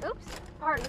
Oops, pardon.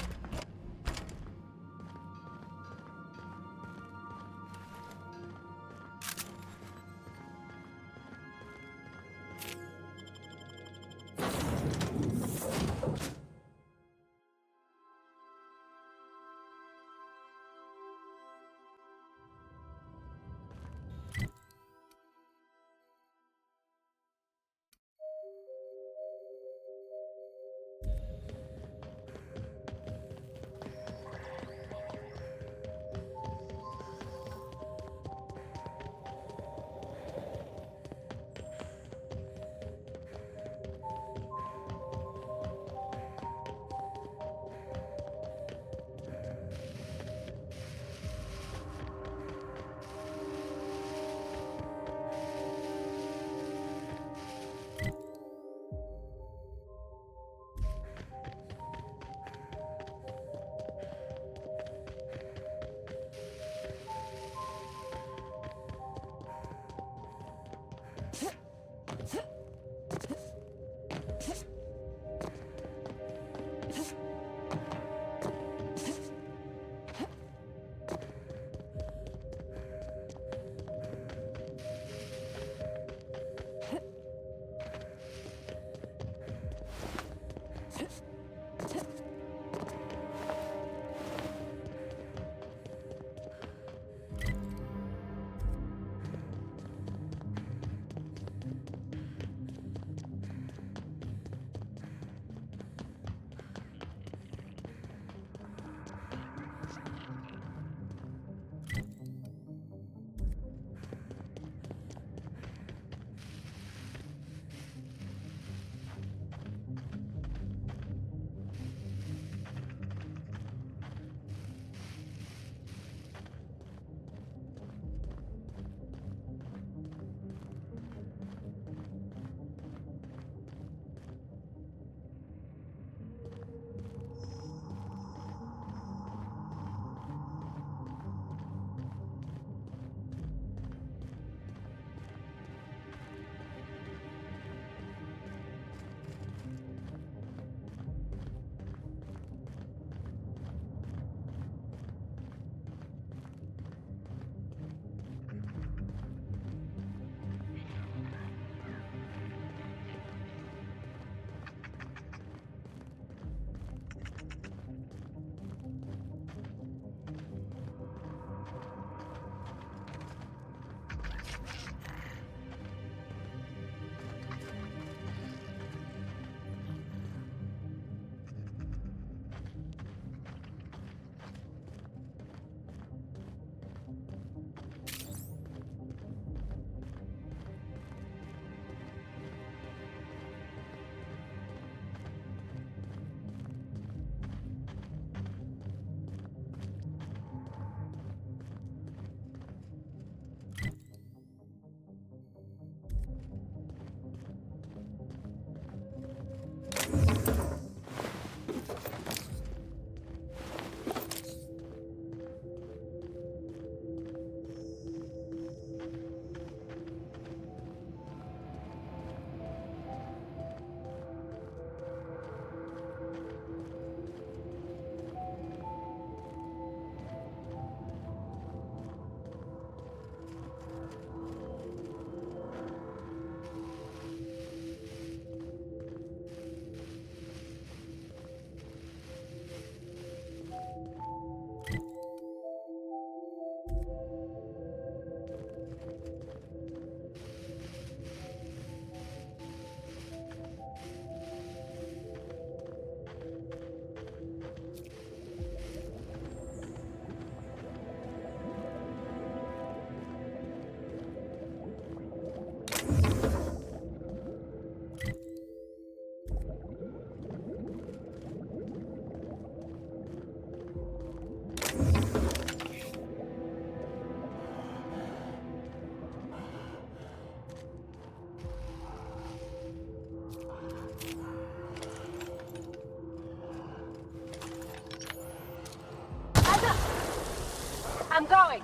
I'm going.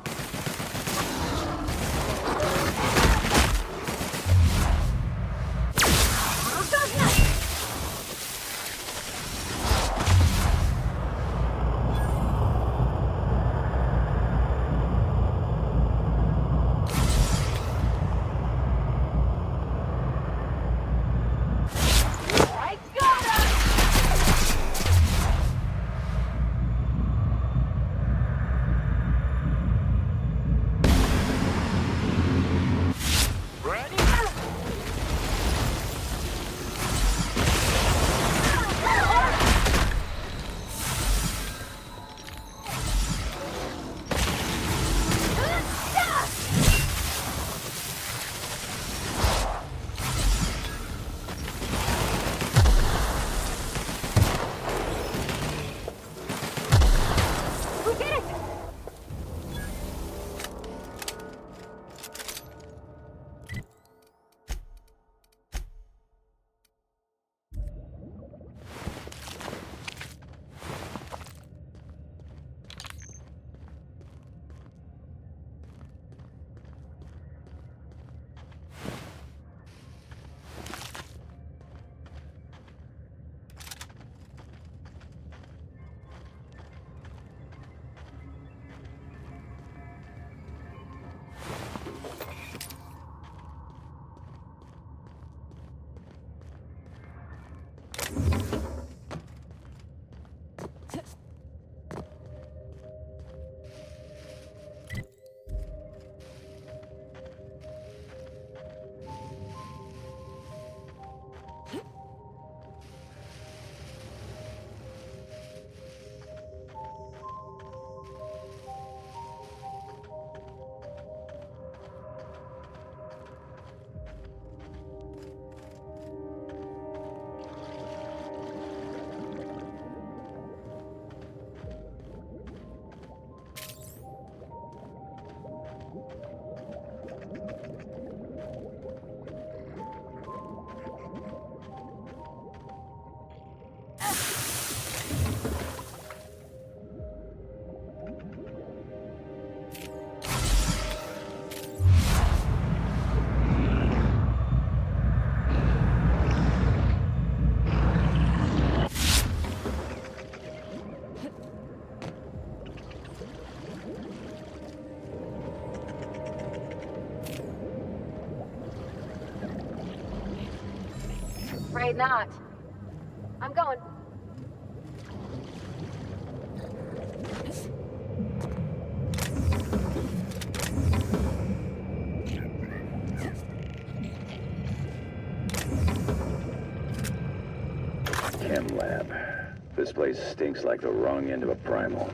afraid not. I'm going. Chem lab. This place stinks like the wrong end of a primal.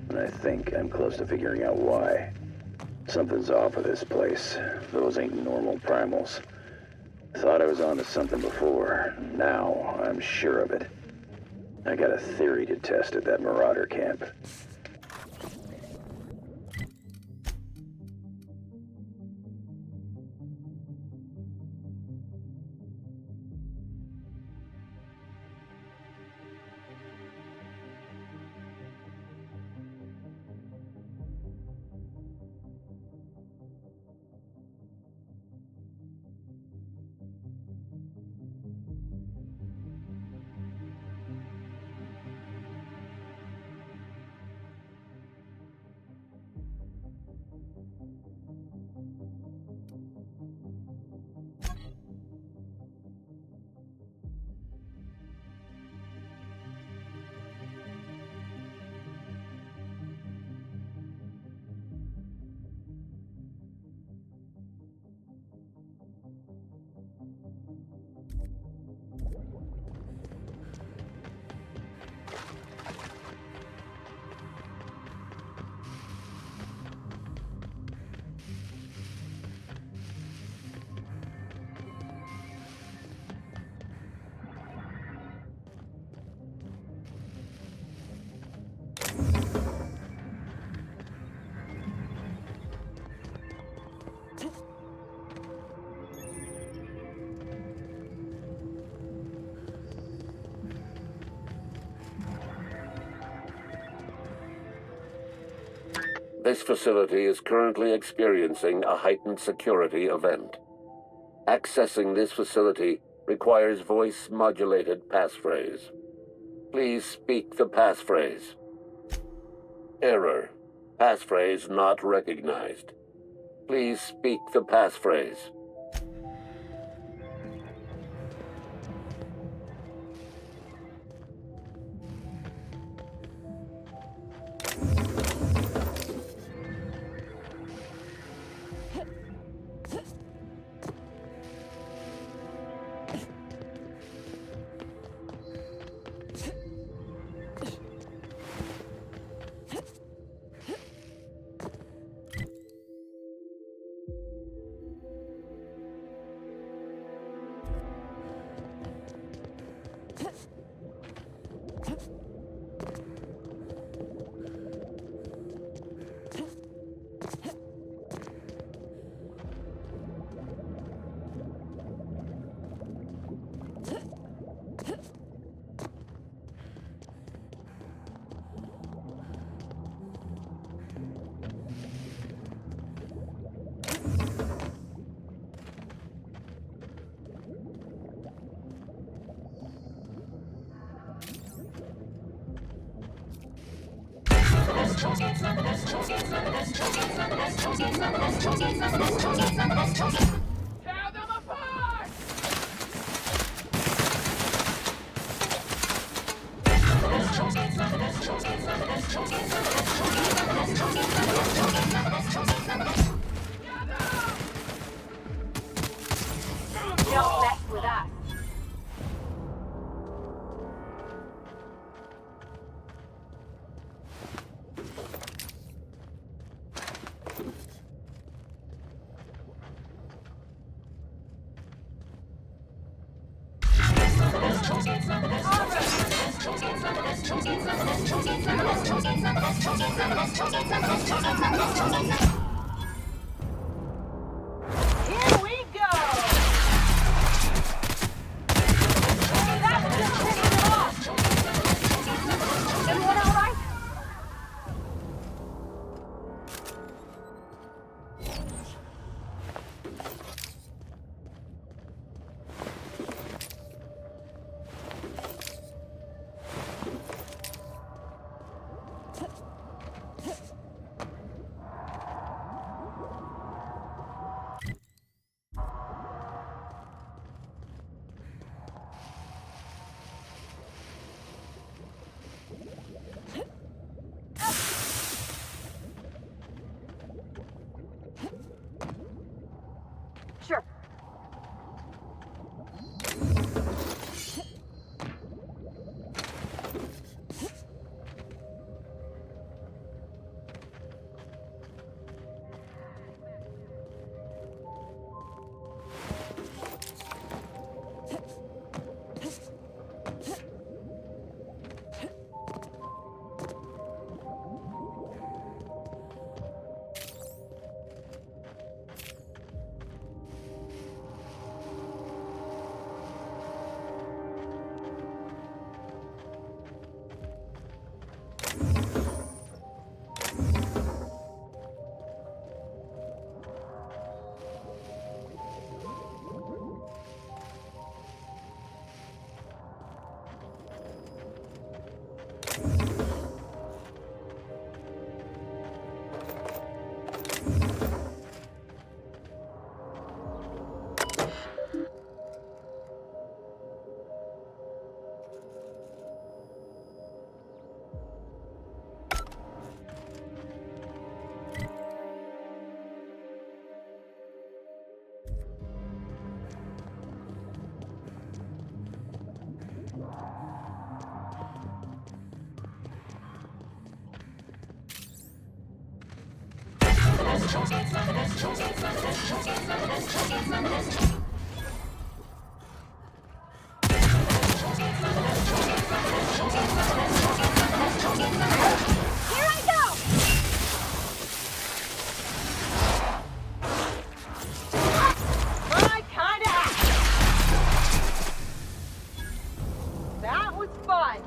And I think I'm close to figuring out why. Something's off with this place. Those ain't normal primals. Thought I was onto something before. Now I'm sure of it. I got a theory to test at that Marauder camp. This facility is currently experiencing a heightened security event. Accessing this facility requires voice-modulated passphrase. Please speak the passphrase. Error. Passphrase not recognized. Please speak the passphrase. Tear them apart! Don't mess with us. Here we go! That's just pissing it off! Everyone all right? Here I go! My kind of action! That was fun!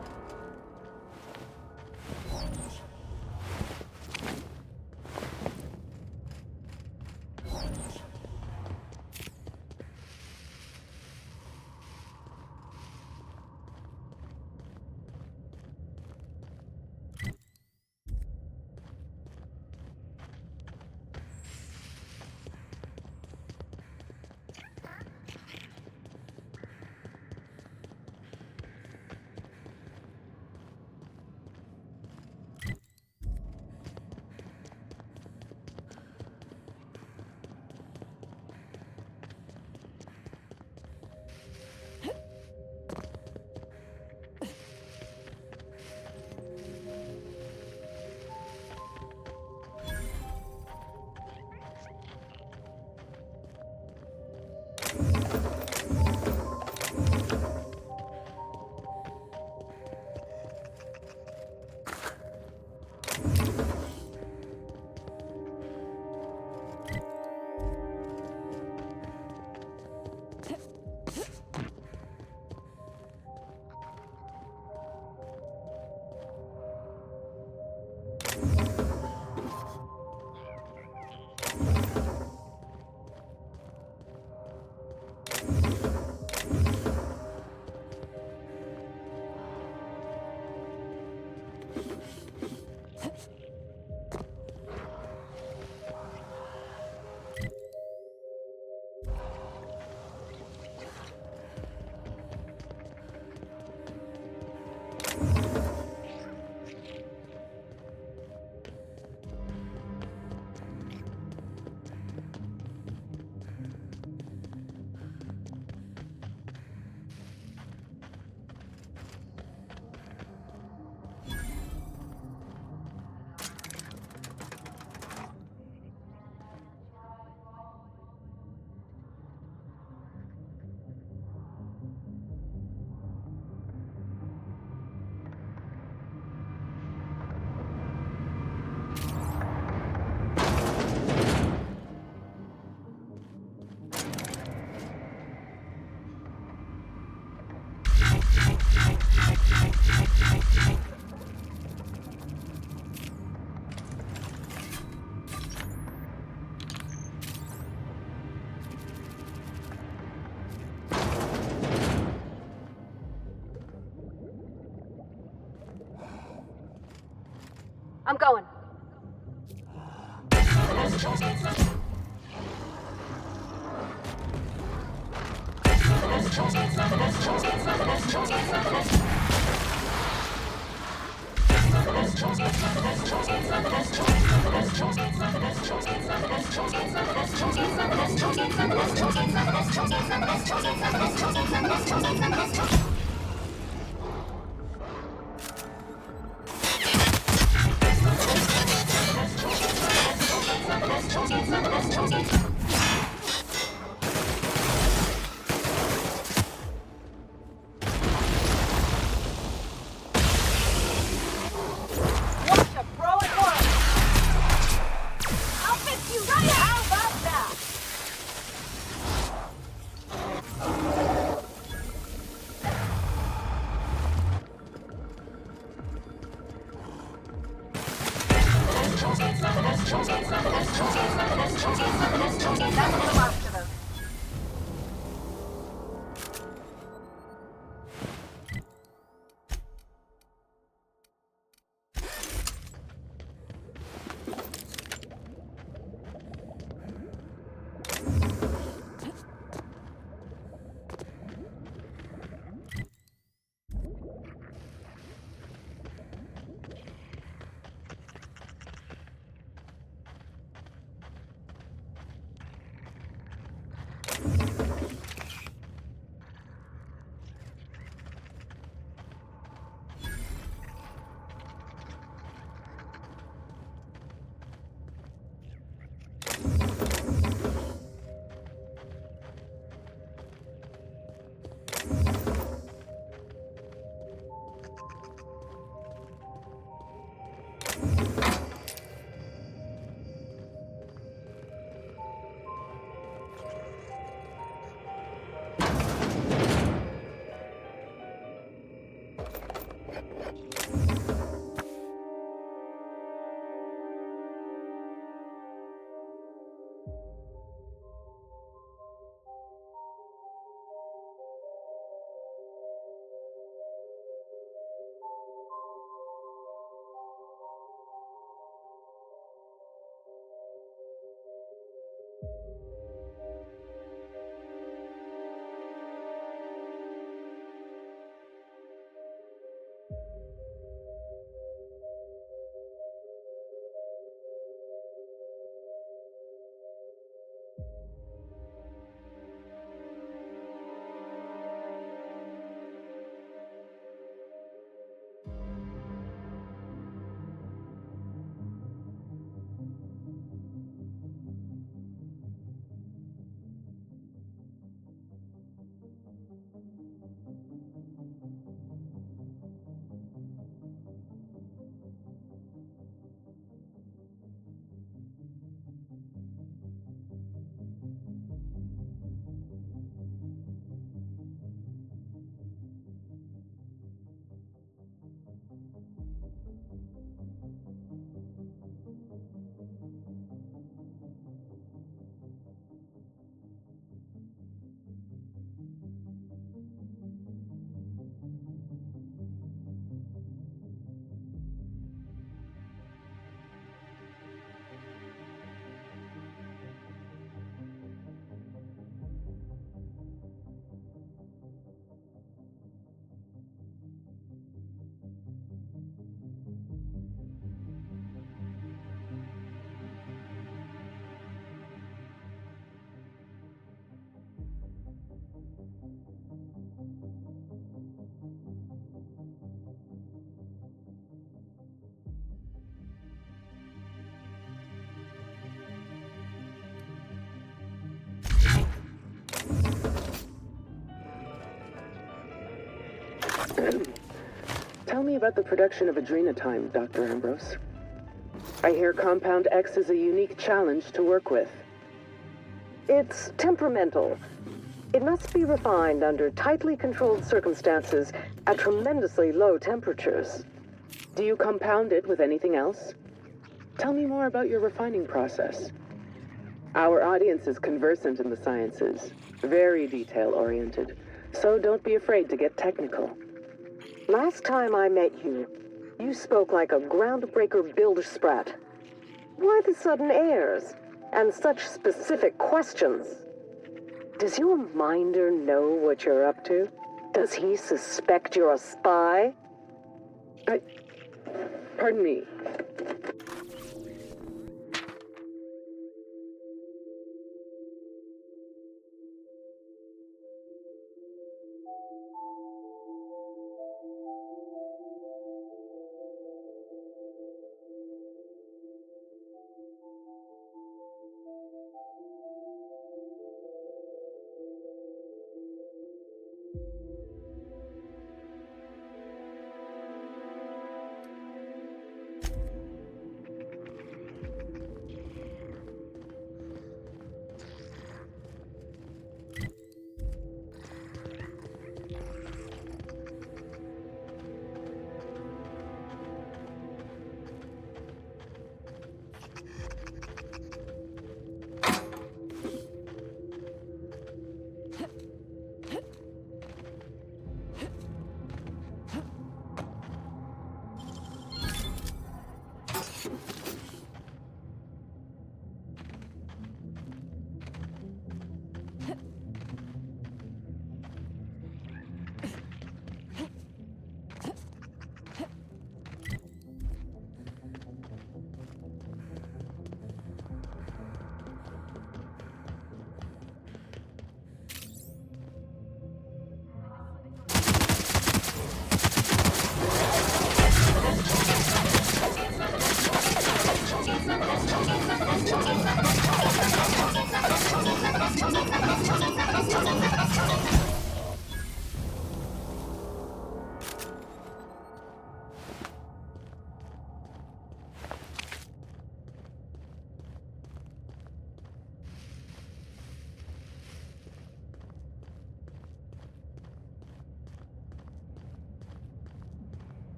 I'm going. Tell me about the production of adrenotime, Dr. Ambrose. I hear Compound X is a unique challenge to work with. It's temperamental. It must be refined under tightly controlled circumstances at tremendously low temperatures. Do you compound it with anything else? Tell me more about your refining process. Our audience is conversant in the sciences, very detail-oriented, so don't be afraid to get technical. Last time I met you, you spoke like a groundbreaker builder sprat. Why the sudden airs? And such specific questions? Does your minder know what you're up to? Does he suspect you're a spy? Pardon me.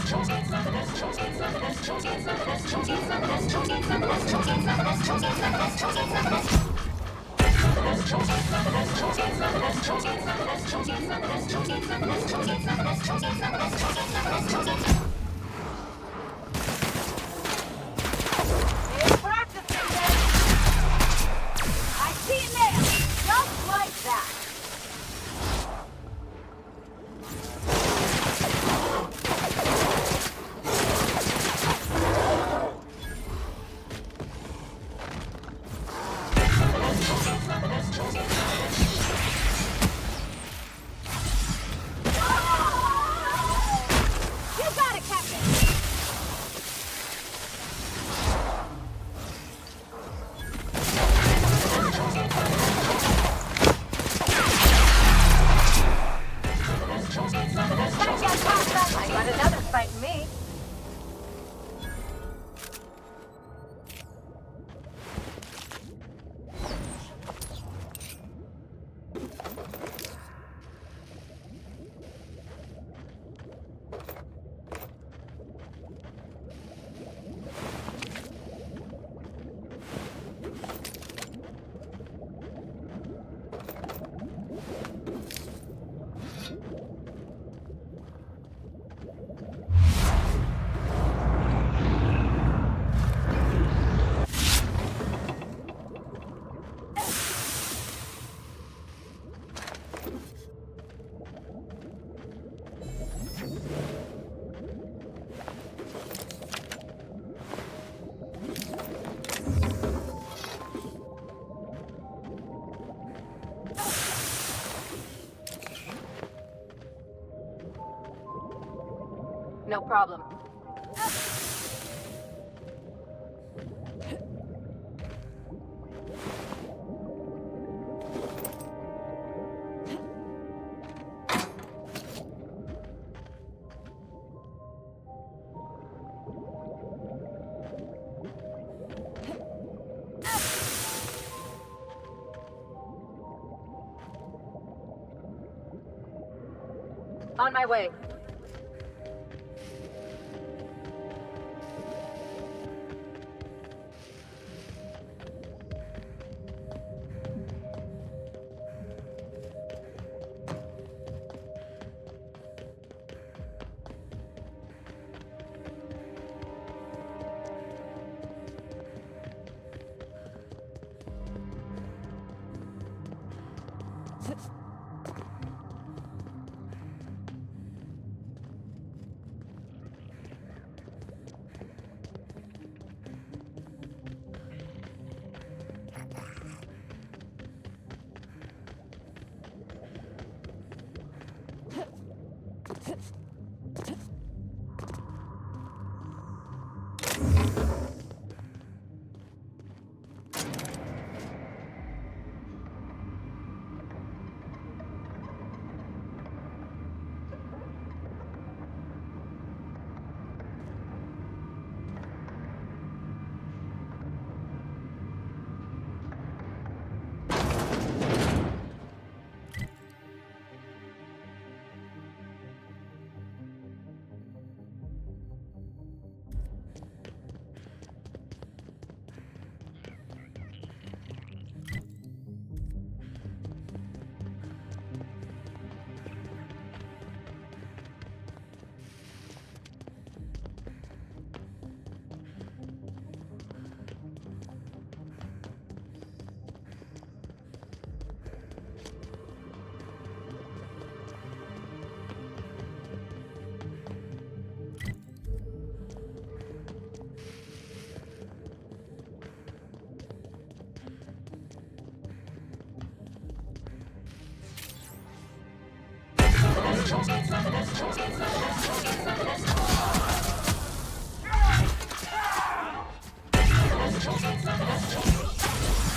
It's practicing then. I see it now. Just like that. You got it, Captain. I got another fighting me. No problem. On my way.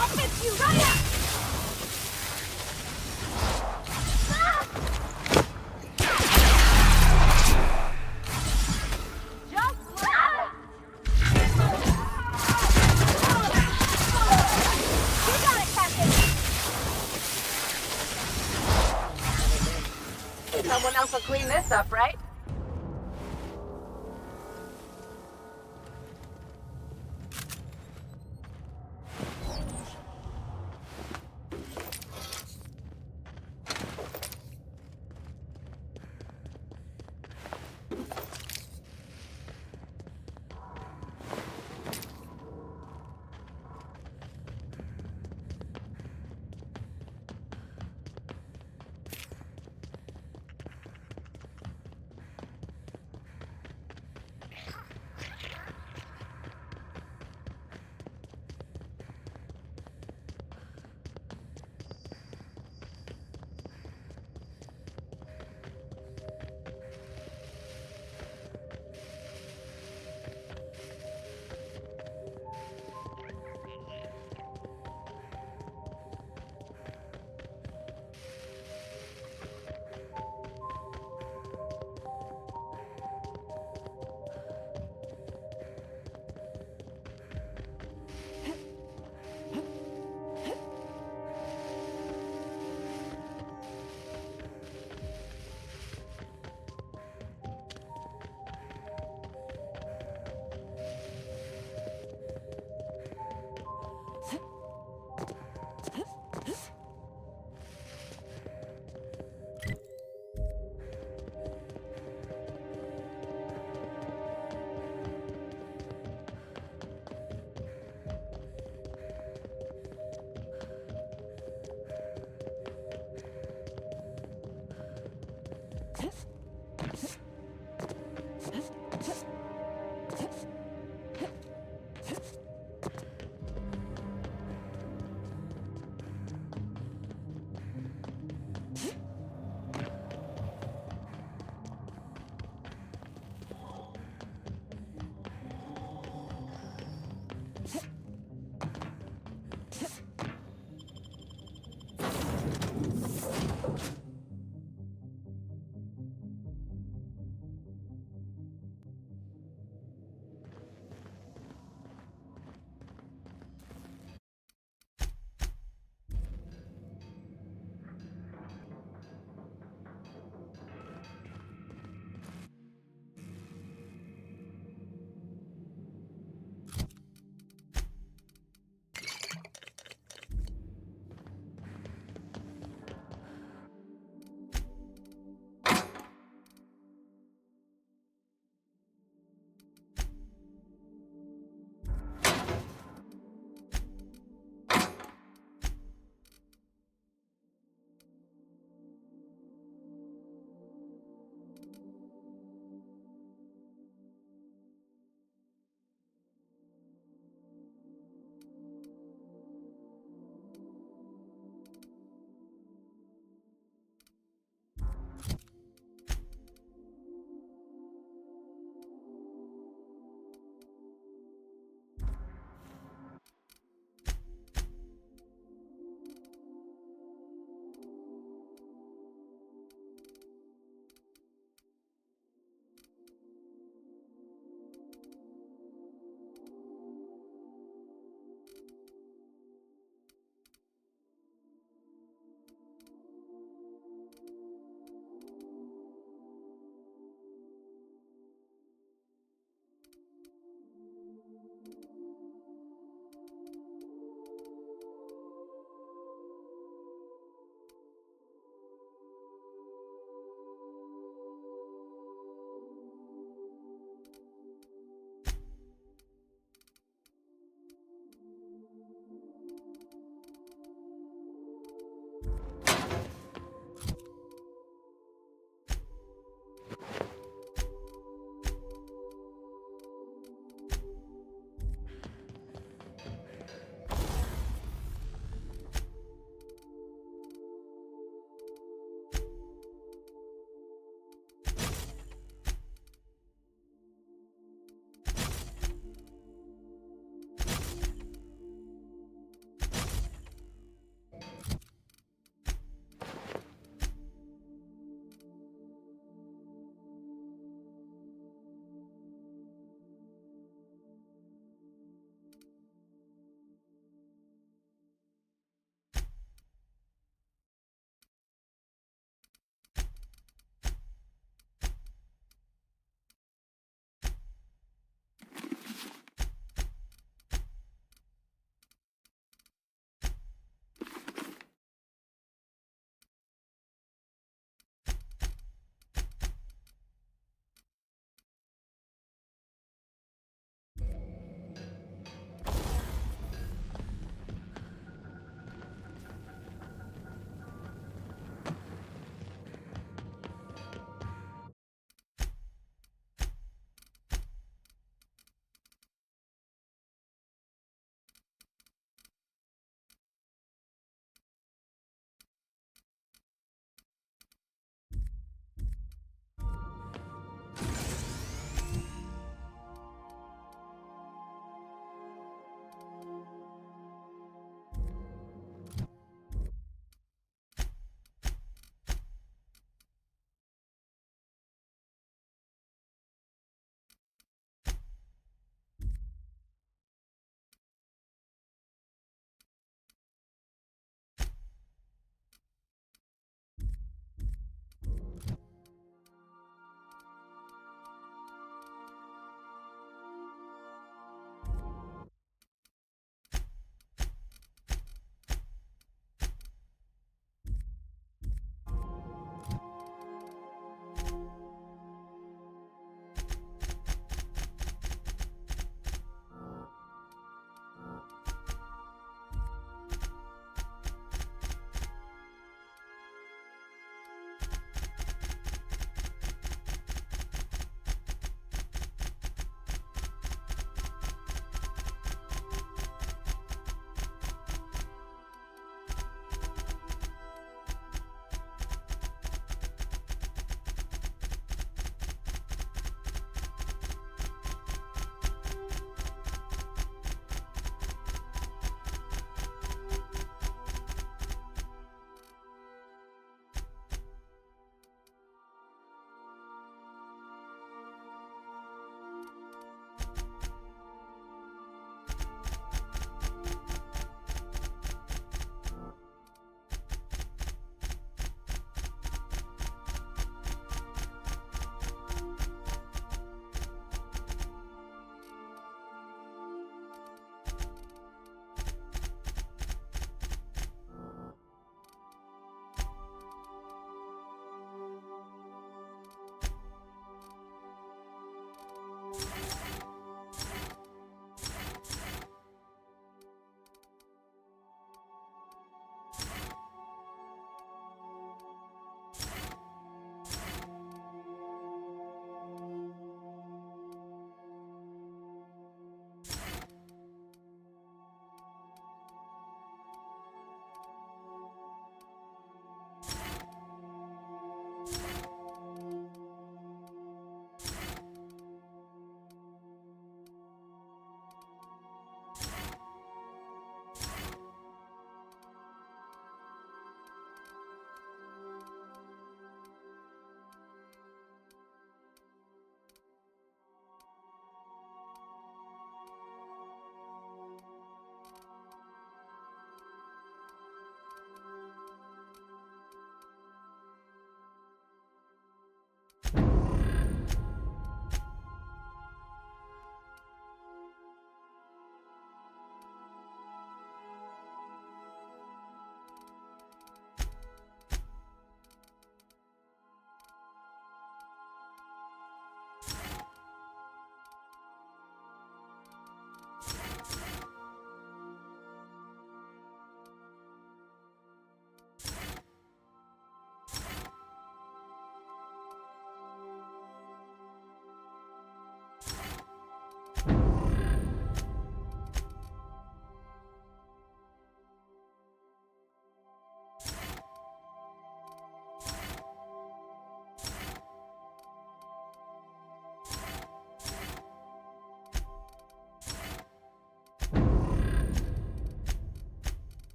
I'll fix you right up! Someone else will clean this up, right?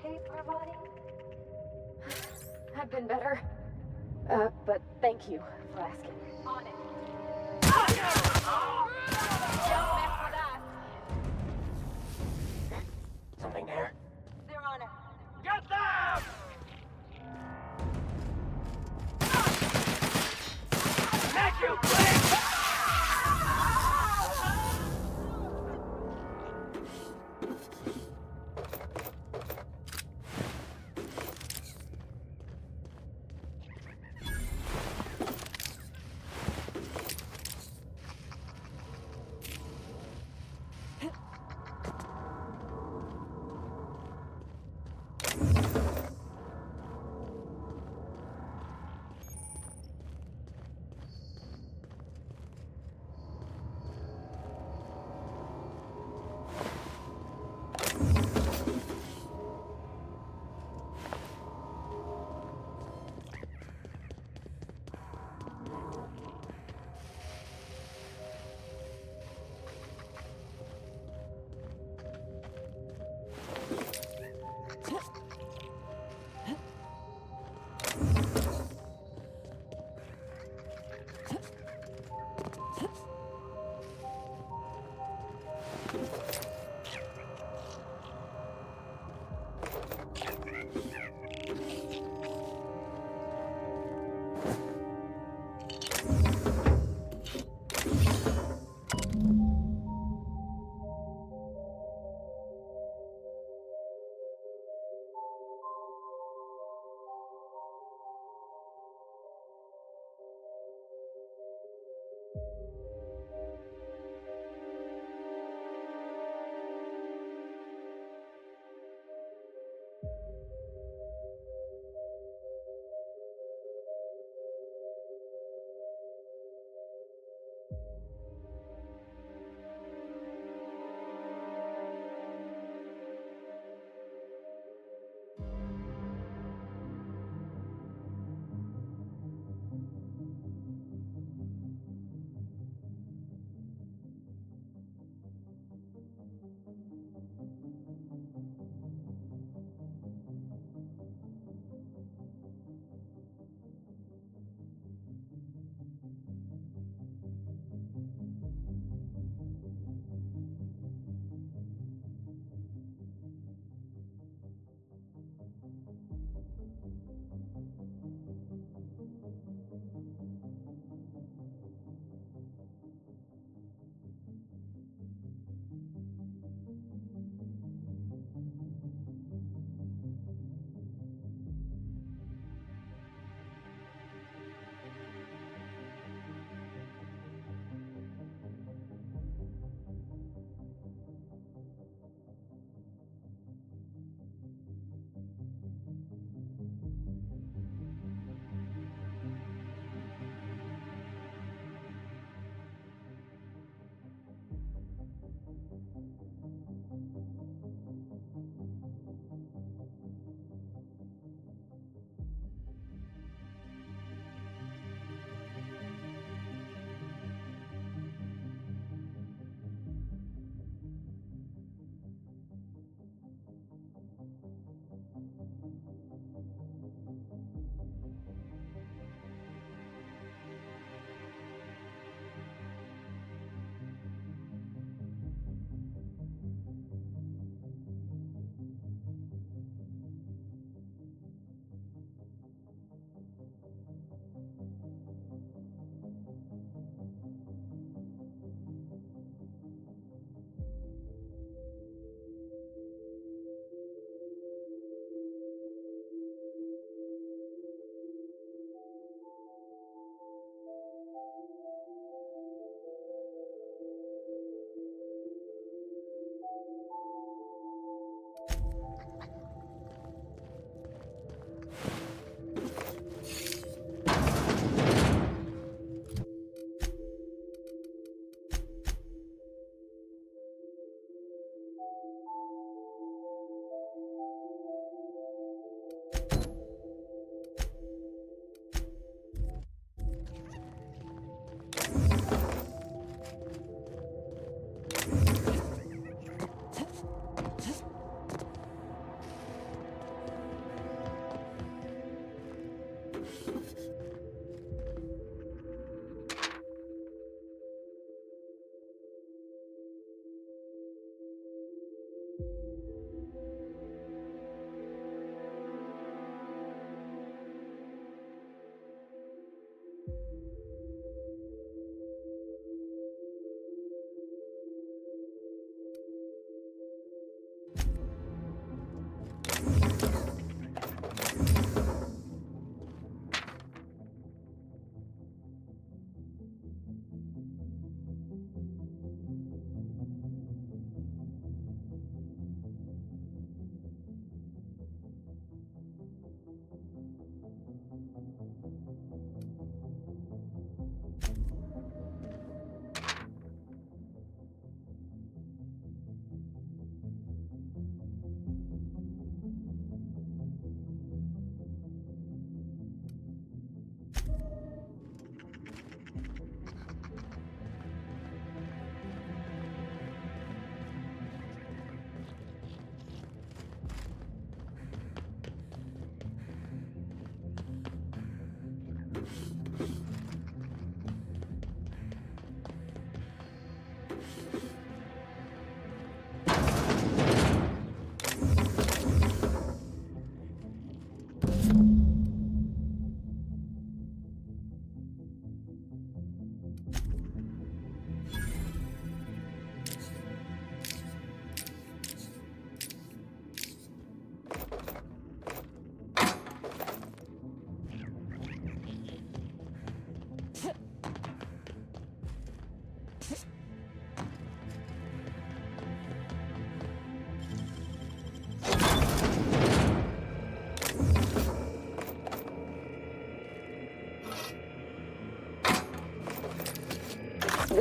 okay, Parvati? I've been better. But thank you for asking. On it. Don't mess with us. Something there? They're on it. Get them! Make you blink!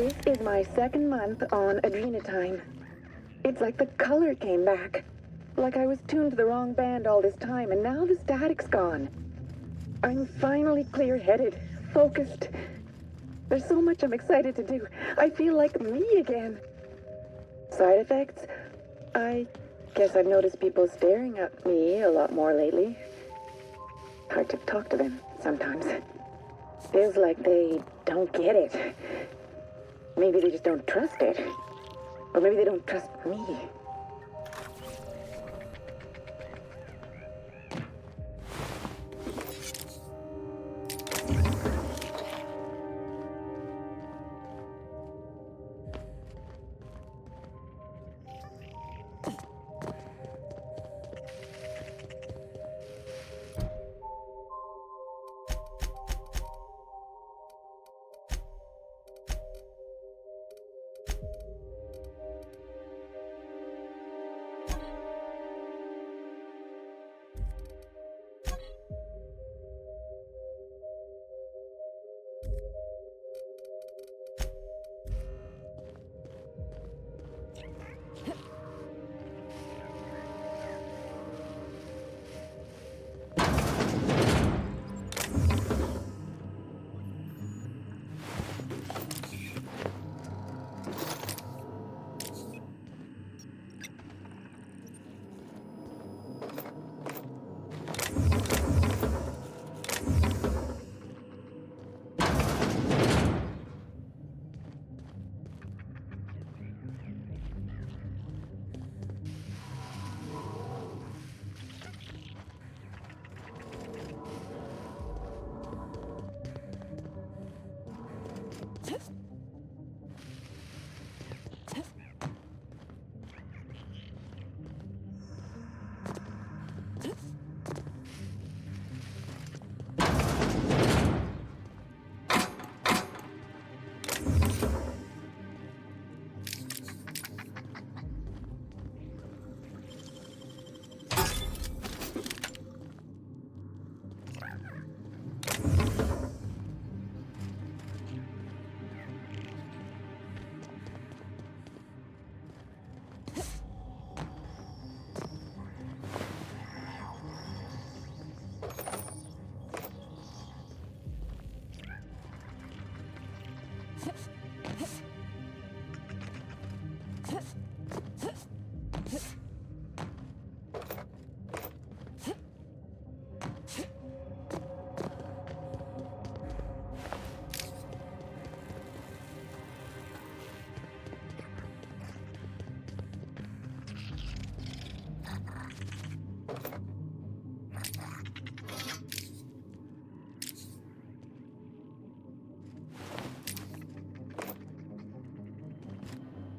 This is my second month on adrenatime. It's like the color came back. Like I was tuned to the wrong band all this time, and now the static's gone. I'm finally clear-headed, focused. There's so much I'm excited to do. I feel like me again. Side effects? I guess I've noticed people staring at me a lot more lately. Hard to talk to them sometimes. Feels like they don't get it. Maybe they just don't trust it. Or maybe they don't trust me.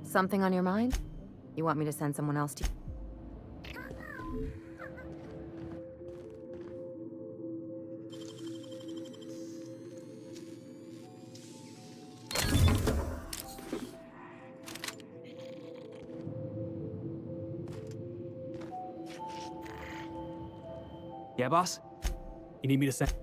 Something on your mind? You want me to send someone else to you? Yeah, boss? You need me to send...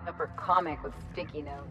Upper comic with sticky notes.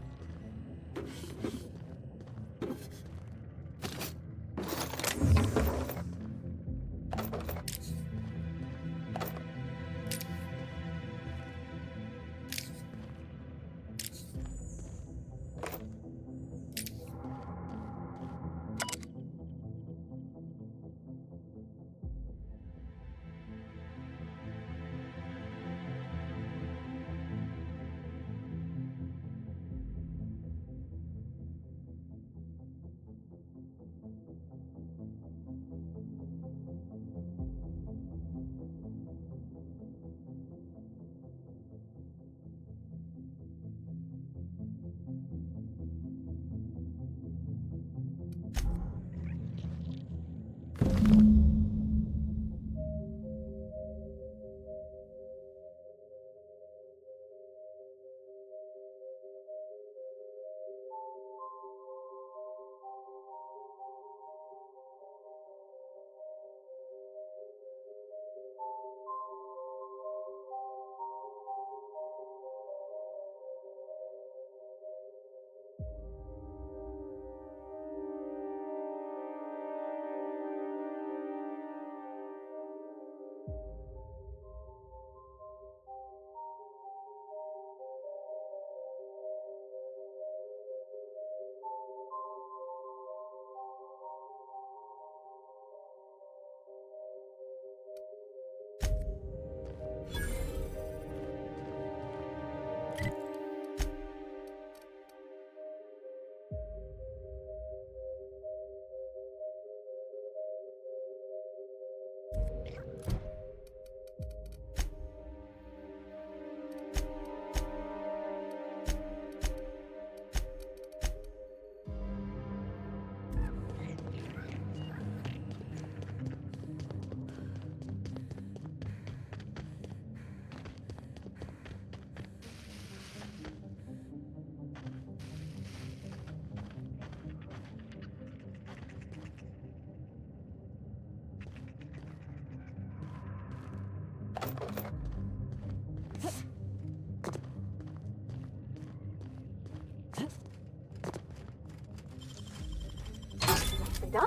Done.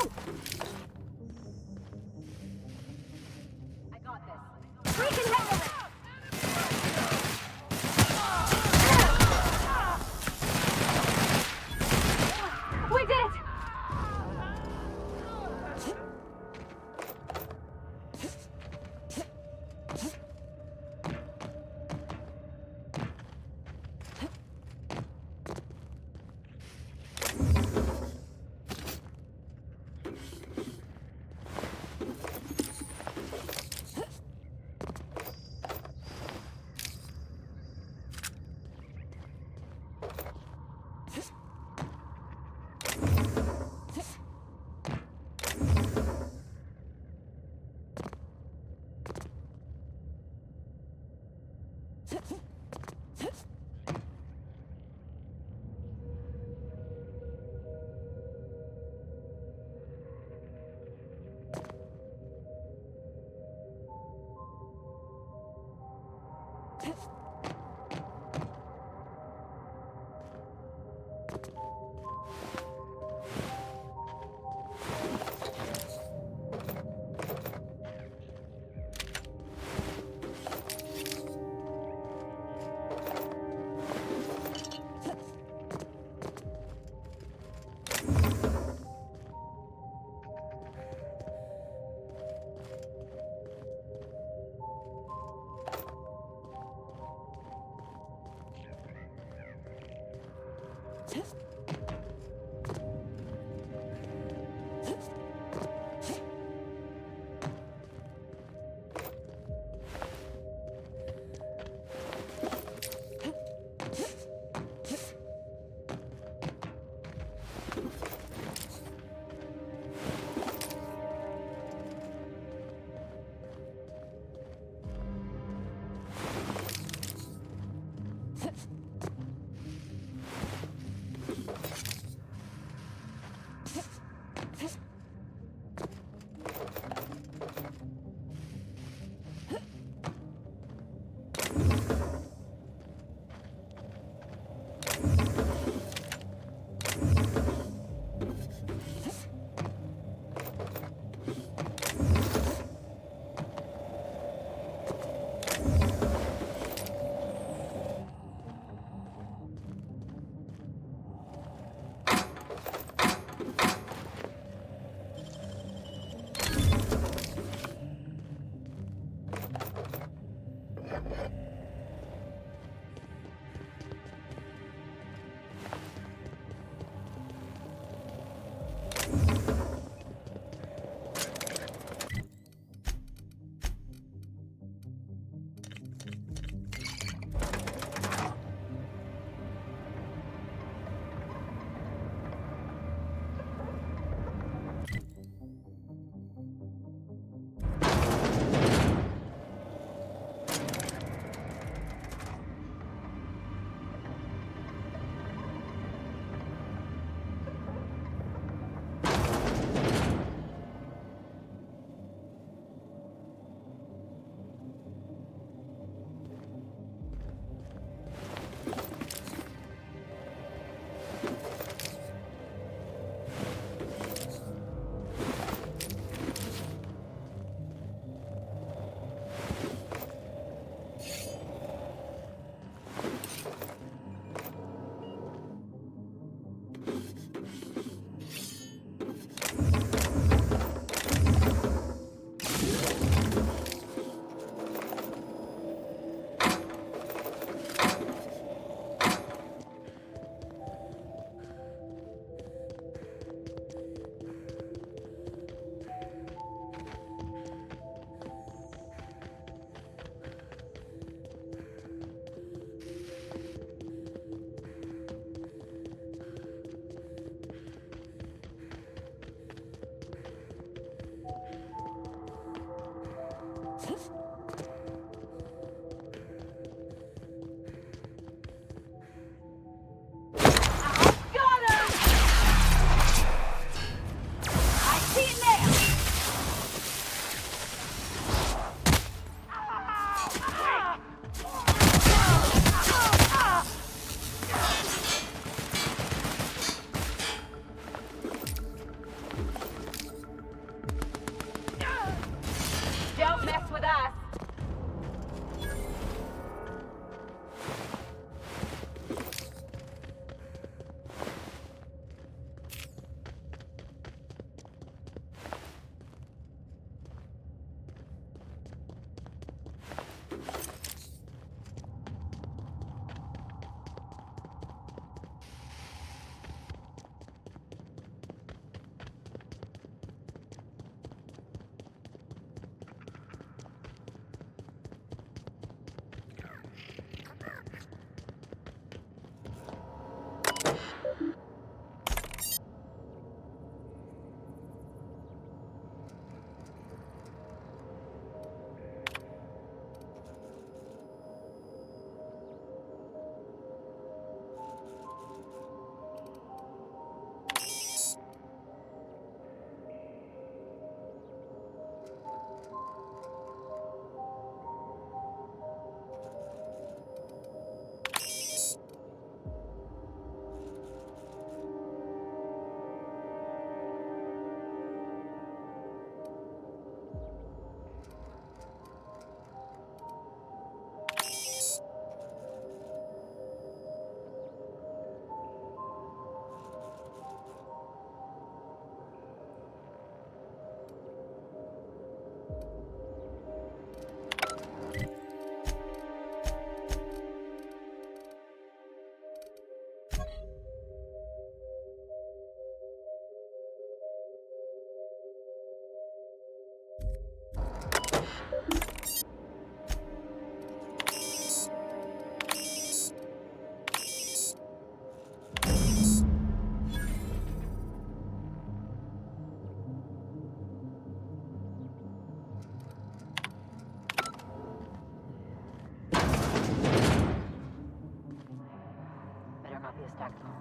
I got this. We can handle it! We did it! contact.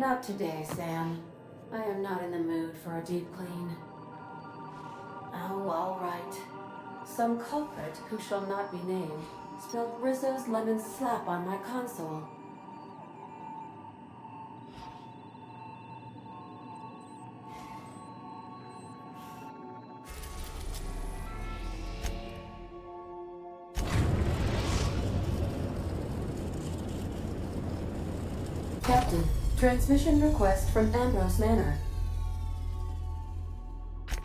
Not today, Sam. I am not in the mood for a deep clean. Oh, all right. Some culprit who shall not be named spilled Rizzo's lemon slap on my console. Captain, transmission request from Ambrose Manor.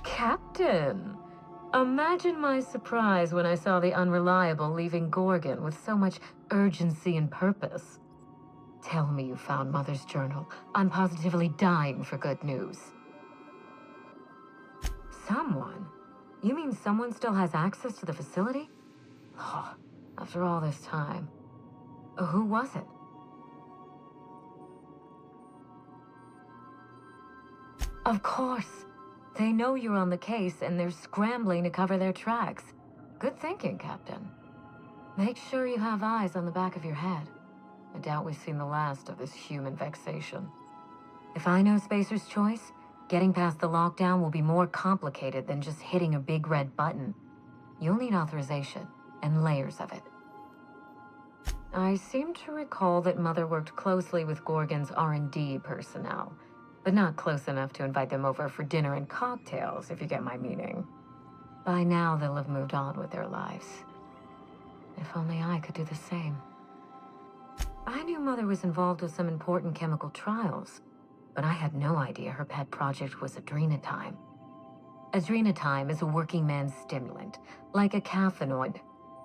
Captain! Imagine my surprise when I saw the Unreliable leaving Gorgon with so much urgency and purpose. Tell me you found Mother's journal. I'm positively dying for good news. Someone? You mean someone still has access to the facility? Oh, after all this time. Who was it? Of course. They know you're on the case and they're scrambling to cover their tracks. Good thinking, Captain. Make sure you have eyes on the back of your head. I doubt we've seen the last of this human vexation. If I know Spacer's Choice, getting past the lockdown will be more complicated than just hitting a big red button. You'll need authorization, and layers of it. I seem to recall that Mother worked closely with Gorgon's R&D personnel, but not close enough to invite them over for dinner and cocktails, if you get my meaning. By now, they'll have moved on with their lives. If only I could do the same. I knew Mother was involved with some important chemical trials, but I had no idea her pet project was Adrenatime. Adrenatime is a working man's stimulant, like a caffeinoid.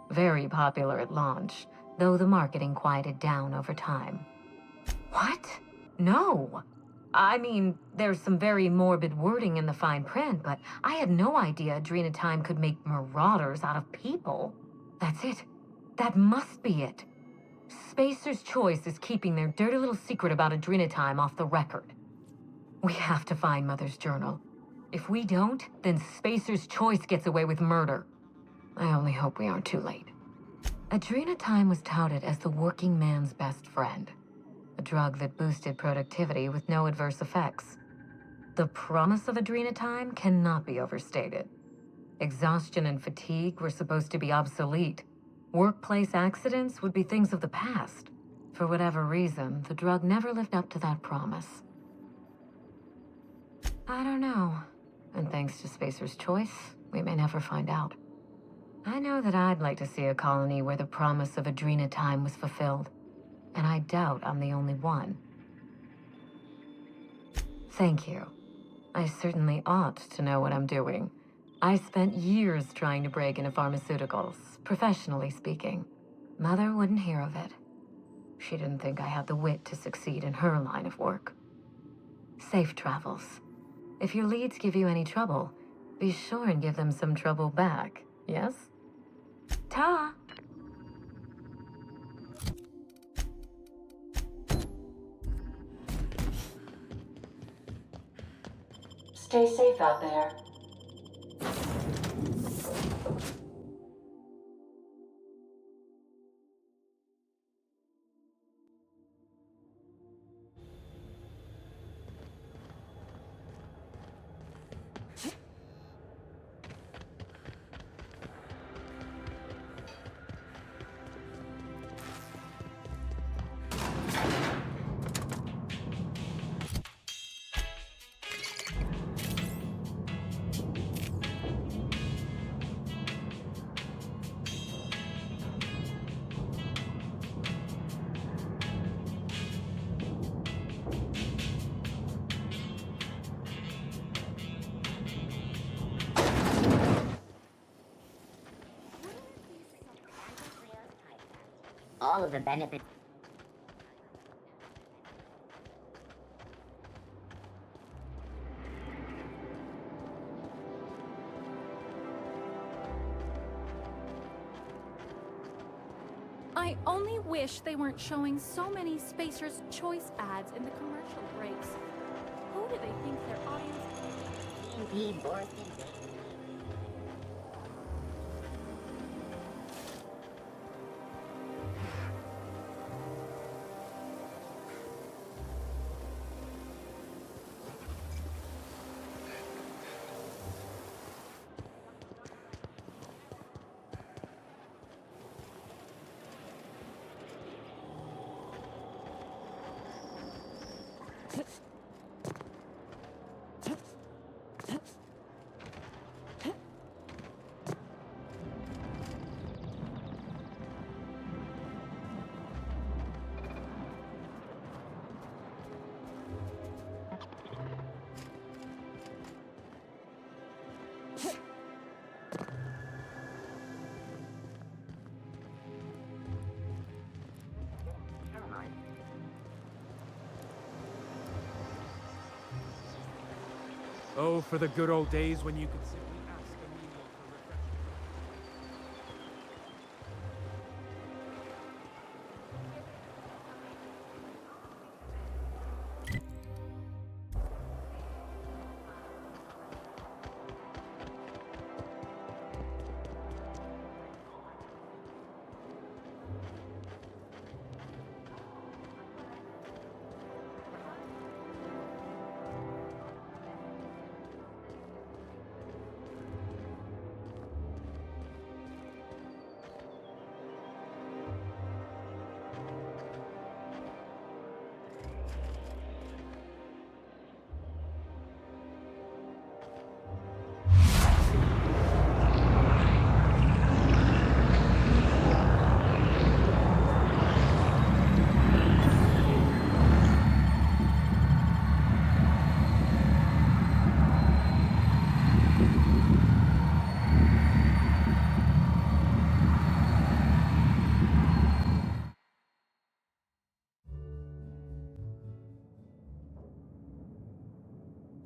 Very popular at launch, though the marketing quieted down over time. What? No! I mean, there's some very morbid wording in the fine print, but I had no idea Adrenatime could make marauders out of people. That's it. That must be it. Spacer's Choice is keeping their dirty little secret about Adrenatime off the record. We have to find Mother's journal. If we don't, then Spacer's Choice gets away with murder. I only hope we aren't too late. Adrenatime was touted as the working man's best friend. A drug that boosted productivity with no adverse effects. The promise of Adrenatime cannot be overstated. Exhaustion and fatigue were supposed to be obsolete. Workplace accidents would be things of the past. For whatever reason, the drug never lived up to that promise. I don't know. And thanks to Spacer's Choice, we may never find out. I know that I'd like to see a colony where the promise of Adrenatime was fulfilled. And I doubt I'm the only one. Thank you. I certainly ought to know what I'm doing. I spent years trying to break into pharmaceuticals, professionally speaking. Mother wouldn't hear of it. She didn't think I had the wit to succeed in her line of work. Safe travels. If your leads give you any trouble, be sure and give them some trouble back, yes? Ta! Stay safe out there. All of the benefits. I only wish they weren't showing so many Spacer's Choice ads in the commercial breaks. Who do they think their audience is? Oh, for the good old days when you could simply ask a menial for refreshment.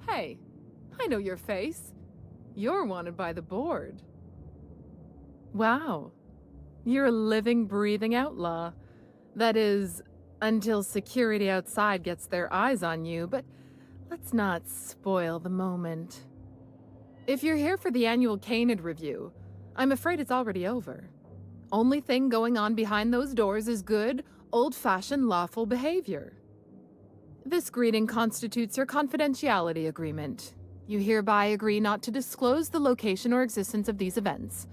Hey, I know your face. You're wanted by the board. Wow. You're a living, breathing outlaw. That is, until security outside gets their eyes on you, but let's not spoil the moment. If you're here for the annual Canid review, I'm afraid it's already over. Only thing going on behind those doors is good, old-fashioned lawful behavior. This greeting constitutes your confidentiality agreement. You hereby agree not to disclose the location or existence of these events.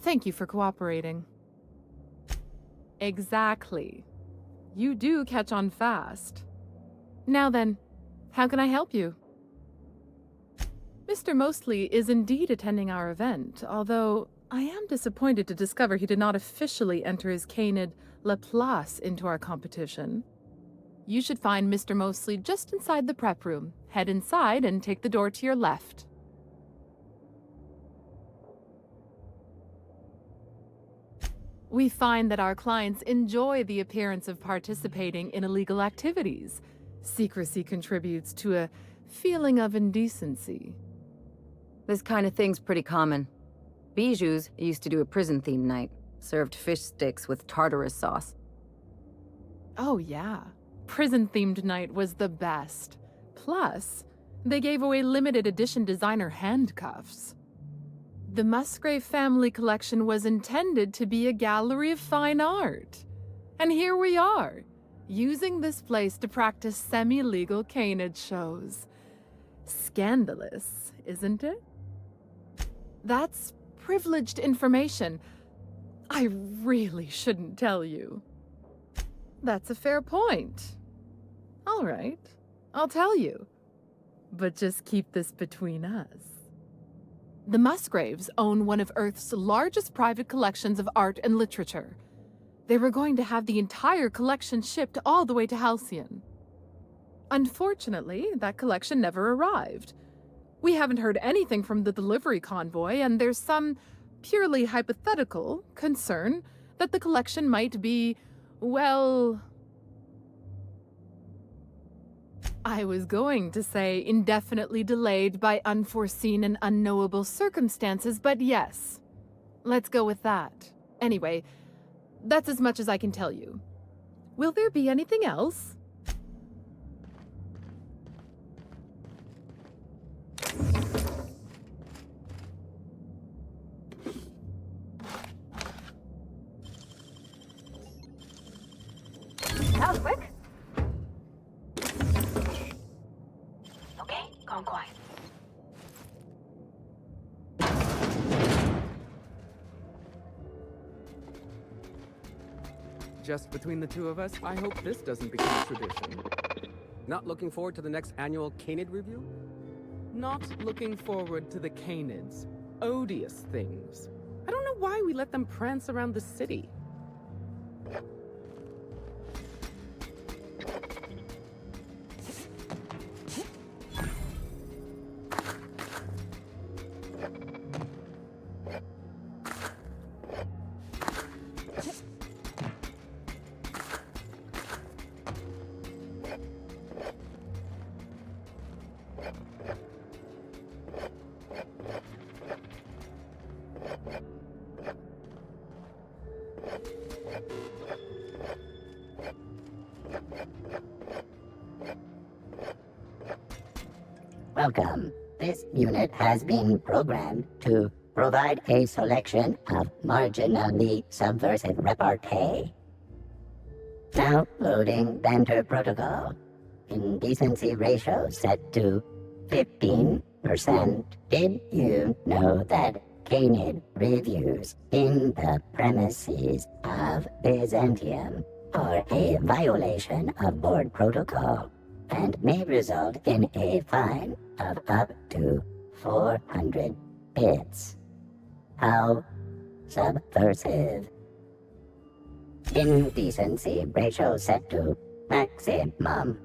Thank you for cooperating. Exactly. You do catch on fast. Now then, how can I help you? Mr. Mostly is indeed attending our event, although I am disappointed to discover he did not officially enter his Canid La Place into our competition. You should find Mr. Mostly just inside the prep room. Head inside and take the door to your left. We find that our clients enjoy the appearance of participating in illegal activities. Secrecy contributes to a feeling of indecency. This kind of thing's pretty common. Bijou's used to do a prison-themed night. Served fish sticks with tartarus sauce. Oh yeah. Prison-themed night was the best. Plus, they gave away limited edition designer handcuffs. The Musgrave family collection was intended to be a gallery of fine art. And here we are, using this place to practice semi-legal Canid shows. Scandalous, isn't it? That's privileged information. I really shouldn't tell you. That's a fair point. All right, I'll tell you. But just keep this between us. The Musgraves own one of Earth's largest private collections of art and literature. They were going to have the entire collection shipped all the way to Halcyon. Unfortunately, that collection never arrived. We haven't heard anything from the delivery convoy, and there's some purely hypothetical concern that the collection might be, well... I was going to say indefinitely delayed by unforeseen and unknowable circumstances, but yes. Let's go with that. Anyway, that's as much as I can tell you. Will there be anything else? That was quick. Okay, gone quiet. Just between the two of us, I hope this doesn't become a tradition. Not looking forward to the next annual Canid review? Not looking forward to the Canids. Odious things. I don't know why we let them prance around the city. Welcome. This unit has been programmed to provide a selection of marginally subversive repartee. Now loading banter protocol. Indecency ratio set to 15%. Did you know that Canid reviews in the premises of Byzantium are a violation of board protocol and may result in a fine of up to 400 bits? How subversive. Indecency ratio set to maximum.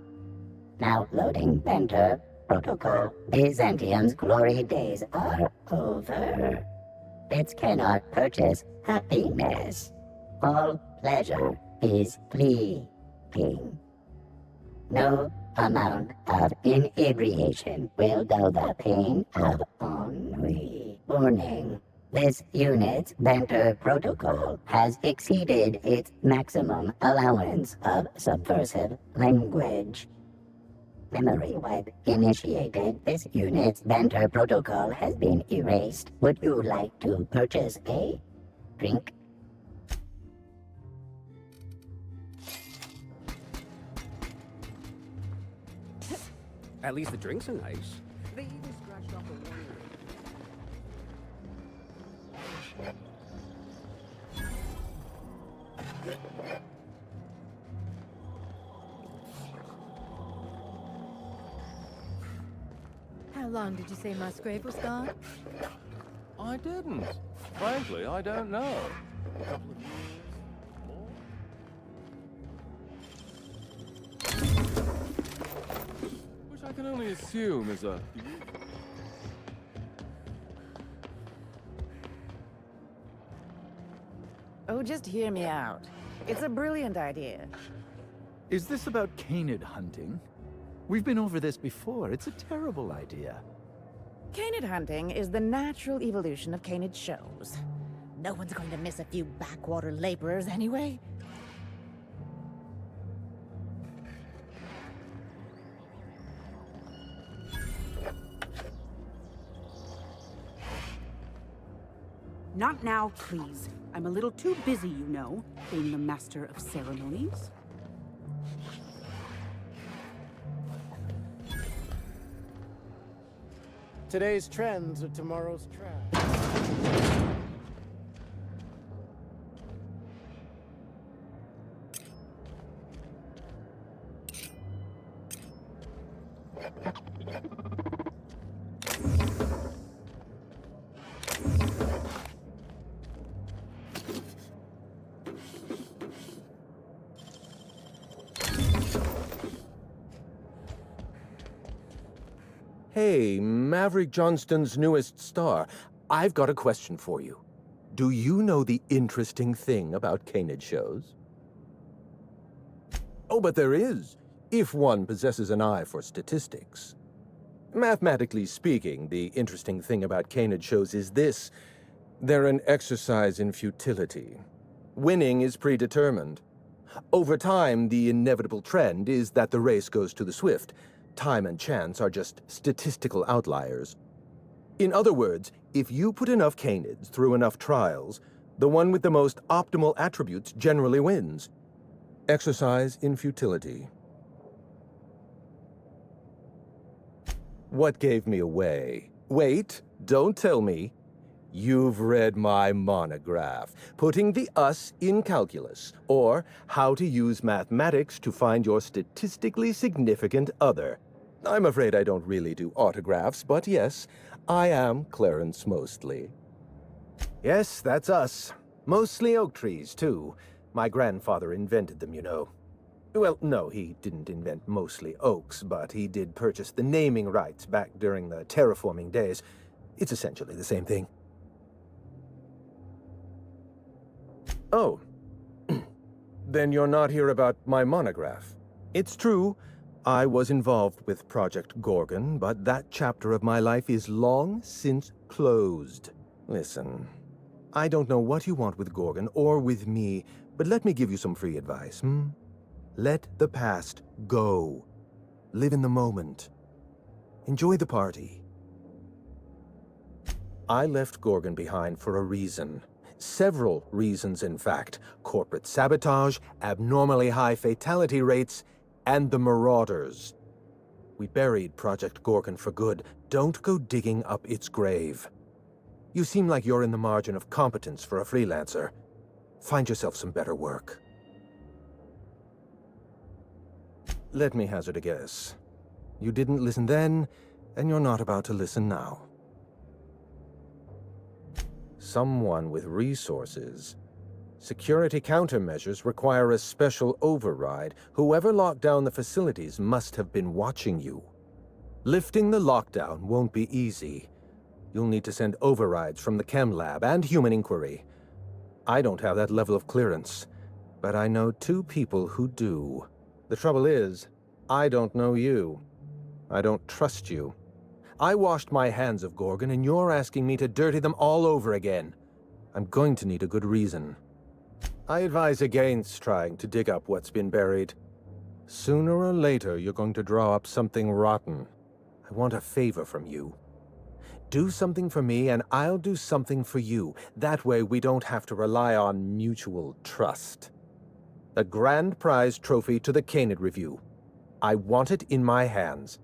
Now loading banter protocol. Byzantium's glory days are over. Bits cannot purchase happiness. All pleasure is fleeting. No amount of inebriation will dull the pain of ennui. Warning. This unit's banter protocol has exceeded its maximum allowance of subversive language. Memory wipe initiated. This unit's banter protocol has been erased. Would you like to purchase a drink? At least the drinks are nice. They even scratched off the warning. How long did you say Musgrave was gone? I didn't. Frankly, I don't know. A couple of years? Which I can only assume is a... Oh, just hear me out. It's a brilliant idea. Is this about Canid hunting? We've been over this before. It's a terrible idea. Canid hunting is the natural evolution of Canid shows. No one's going to miss a few backwater laborers anyway. Not now, please. I'm a little too busy, you know, being the master of ceremonies. Today's trends are tomorrow's trash. Hey, Maverick Johnston's newest star. I've got a question for you. Do you know the interesting thing about Canid shows? Oh, but there is, if one possesses an eye for statistics. Mathematically speaking, the interesting thing about Canid shows is this. They're an exercise in futility. Winning is predetermined. Over time, the inevitable trend is that the race goes to the swift. Time and chance are just statistical outliers. In other words, if you put enough Canids through enough trials, the one with the most optimal attributes generally wins. Exercise in futility. What gave me away? Wait, don't tell me. You've read my monograph, Putting the Us in Calculus, or How to Use Mathematics to Find Your Statistically Significant Other. I'm afraid I don't really do autographs, but yes, I am Clarence Mostly. Yes, that's us. Mostly oak trees, too. My grandfather invented them, you know. Well, no, he didn't invent mostly oaks, but he did purchase the naming rights back during the terraforming days. It's essentially the same thing. Oh. Then you're not here about my monograph. It's true, I was involved with Project Gorgon, but that chapter of my life is long since closed. Listen, I don't know what you want with Gorgon or with me, but let me give you some free advice, Let the past go. Live in the moment. Enjoy the party. I left Gorgon behind for a reason. Several reasons, in fact. Corporate sabotage, abnormally high fatality rates, and the Marauders. We buried Project Gorgon for good. Don't go digging up its grave. You seem like you're in the margin of competence for a freelancer. Find yourself some better work. Let me hazard a guess. You didn't listen then, and you're not about to listen now. Someone with resources. Security countermeasures require a special override. Whoever locked down the facilities must have been watching you. Lifting the lockdown won't be easy. You'll need to send overrides from the chem lab and human inquiry. I don't have that level of clearance, but I know 2 people who do. The trouble is, I don't know you. I don't trust you. I washed my hands of Gorgon, and you're asking me to dirty them all over again. I'm going to need a good reason. I advise against trying to dig up what's been buried. Sooner or later, you're going to draw up something rotten. I want a favor from you. Do something for me, and I'll do something for you. That way, we don't have to rely on mutual trust. A grand prize trophy to the Canid Review. I want it in my hands.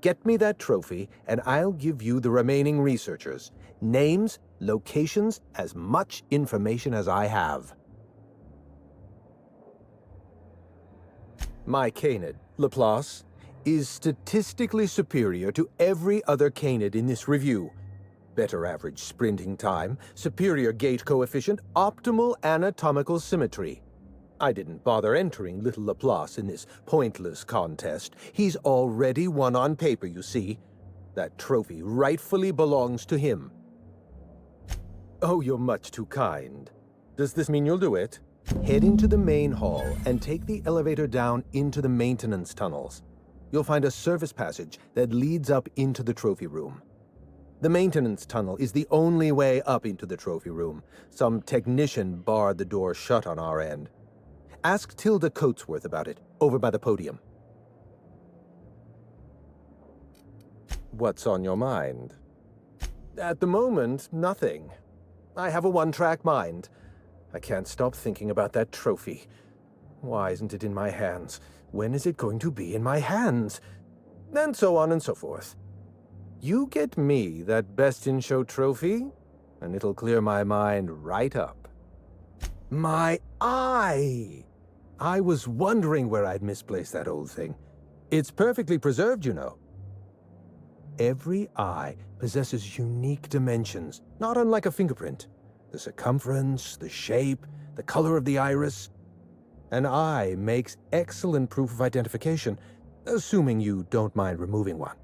Get me that trophy, and I'll give you the remaining researchers. Names, locations, as much information as I have. My Canid, Laplace, is statistically superior to every other Canid in this review. Better average sprinting time, superior gait coefficient, optimal anatomical symmetry. I didn't bother entering little Laplace in this pointless contest. He's already won on paper, you see. That trophy rightfully belongs to him. Oh, you're much too kind. Does this mean you'll do it? Head into the main hall and take the elevator down into the maintenance tunnels. You'll find a service passage that leads up into the trophy room. The maintenance tunnel is the only way up into the trophy room. Some technician barred the door shut on our end. Ask Tilda Coatsworth about it, over by the podium. What's on your mind? At the moment, nothing. I have a one-track mind. I can't stop thinking about that trophy. Why isn't it in my hands? When is it going to be in my hands? And so on and so forth. You get me that Best in Show trophy, and it'll clear my mind right up. My eye! I was wondering where I'd misplaced that old thing. It's perfectly preserved, you know. Every eye possesses unique dimensions, not unlike a fingerprint. The circumference, the shape, the color of the iris. An eye makes excellent proof of identification, assuming you don't mind removing one.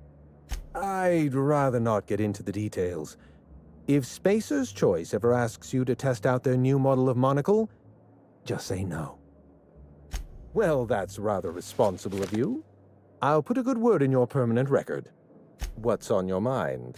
I'd rather not get into the details. If Spacer's Choice ever asks you to test out their new model of monocle, just say no. Well, that's rather responsible of you. I'll put a good word in your permanent record. What's on your mind?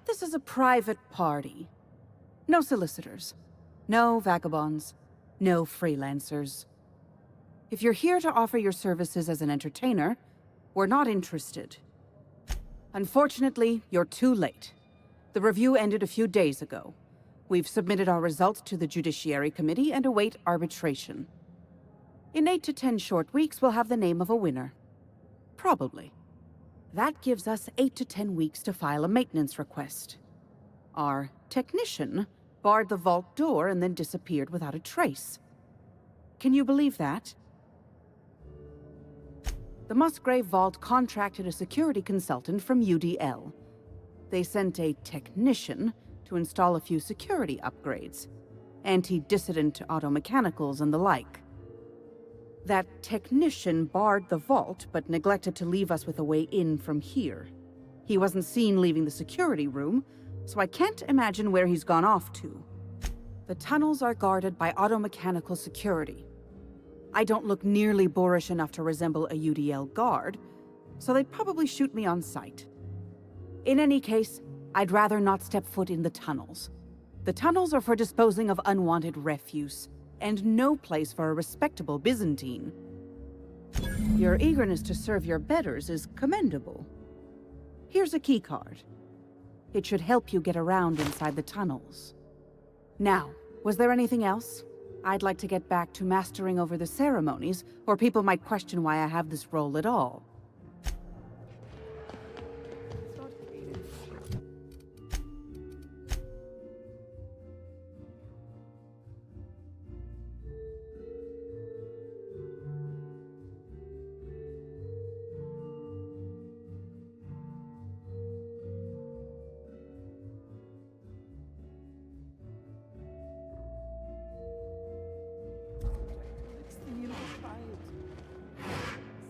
This is a private party. No solicitors. No vagabonds. No freelancers. If you're here to offer your services as an entertainer, we're not interested. Unfortunately, you're too late. The review ended a few days ago. We've submitted our results to the Judiciary Committee and await arbitration. In 8 to 10 short weeks, we'll have the name of a winner. Probably. That gives us 8 to 10 weeks to file a maintenance request. Our technician barred the vault door and then disappeared without a trace. Can you believe that? The Musgrave Vault contracted a security consultant from UDL. They sent a technician to install a few security upgrades, anti-dissident automechanicals and the like. That technician barred the vault, but neglected to leave us with a way in from here. He wasn't seen leaving the security room, so I can't imagine where he's gone off to. The tunnels are guarded by automechanical security. I don't look nearly boorish enough to resemble a UDL guard, so they'd probably shoot me on sight. In any case, I'd rather not step foot in the tunnels. The tunnels are for disposing of unwanted refuse, and no place for a respectable Byzantine. Your eagerness to serve your betters is commendable. Here's a keycard. It should help you get around inside the tunnels. Now, was there anything else? I'd like to get back to mastering over the ceremonies, or people might question why I have this role at all.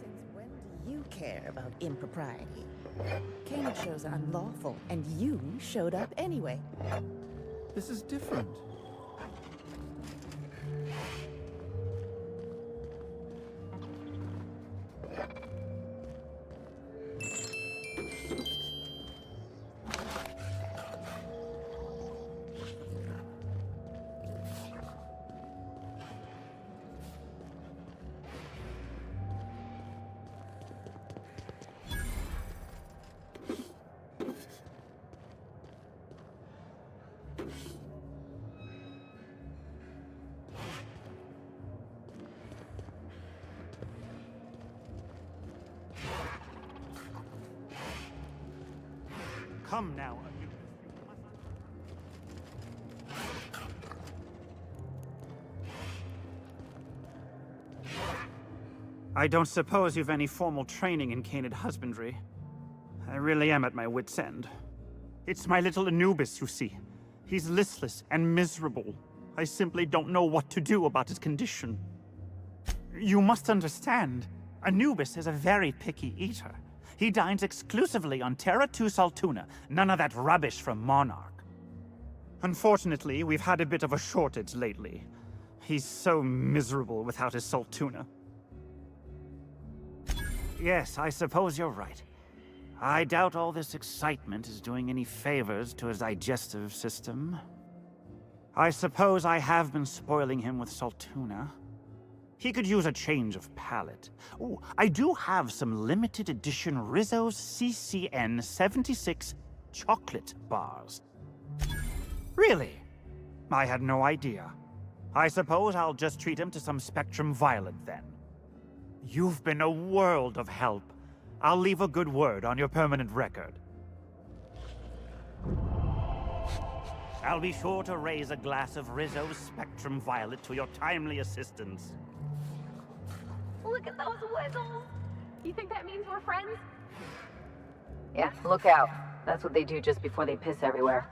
Since when do you care about impropriety? Canid shows are unlawful, and you showed up anyway. This is different. Come now, I don't suppose you've any formal training in Canid husbandry. I really am at my wit's end. It's my little Anubis, you see. He's listless and miserable. I simply don't know what to do about his condition. You must understand, Anubis is a very picky eater. He dines exclusively on Terra 2 Saltuna, none of that rubbish from Monarch. Unfortunately, we've had a bit of a shortage lately. He's so miserable without his Saltuna. Yes, I suppose you're right. I doubt all this excitement is doing any favors to his digestive system. I suppose I have been spoiling him with Saltuna. He could use a change of palate. Oh, I do have some limited edition Rizzo's CCN 76 chocolate bars. Really? I had no idea. I suppose I'll just treat him to some Spectrum Violet then. You've been a world of help. I'll leave a good word on your permanent record. I'll be sure to raise a glass of Rizzo's Spectrum Violet to your timely assistance. Look at those whistles! You think that means we're friends? Yeah, look out. That's what they do just before they piss everywhere.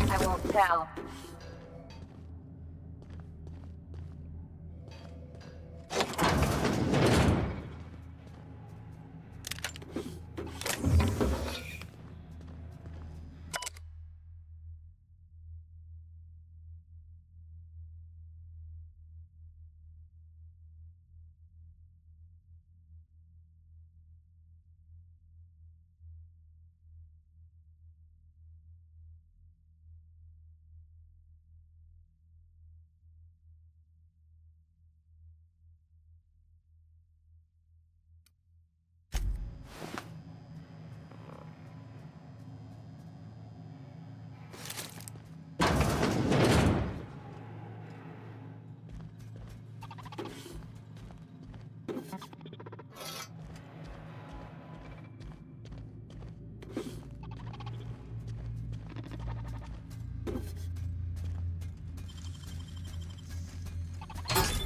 I won't tell.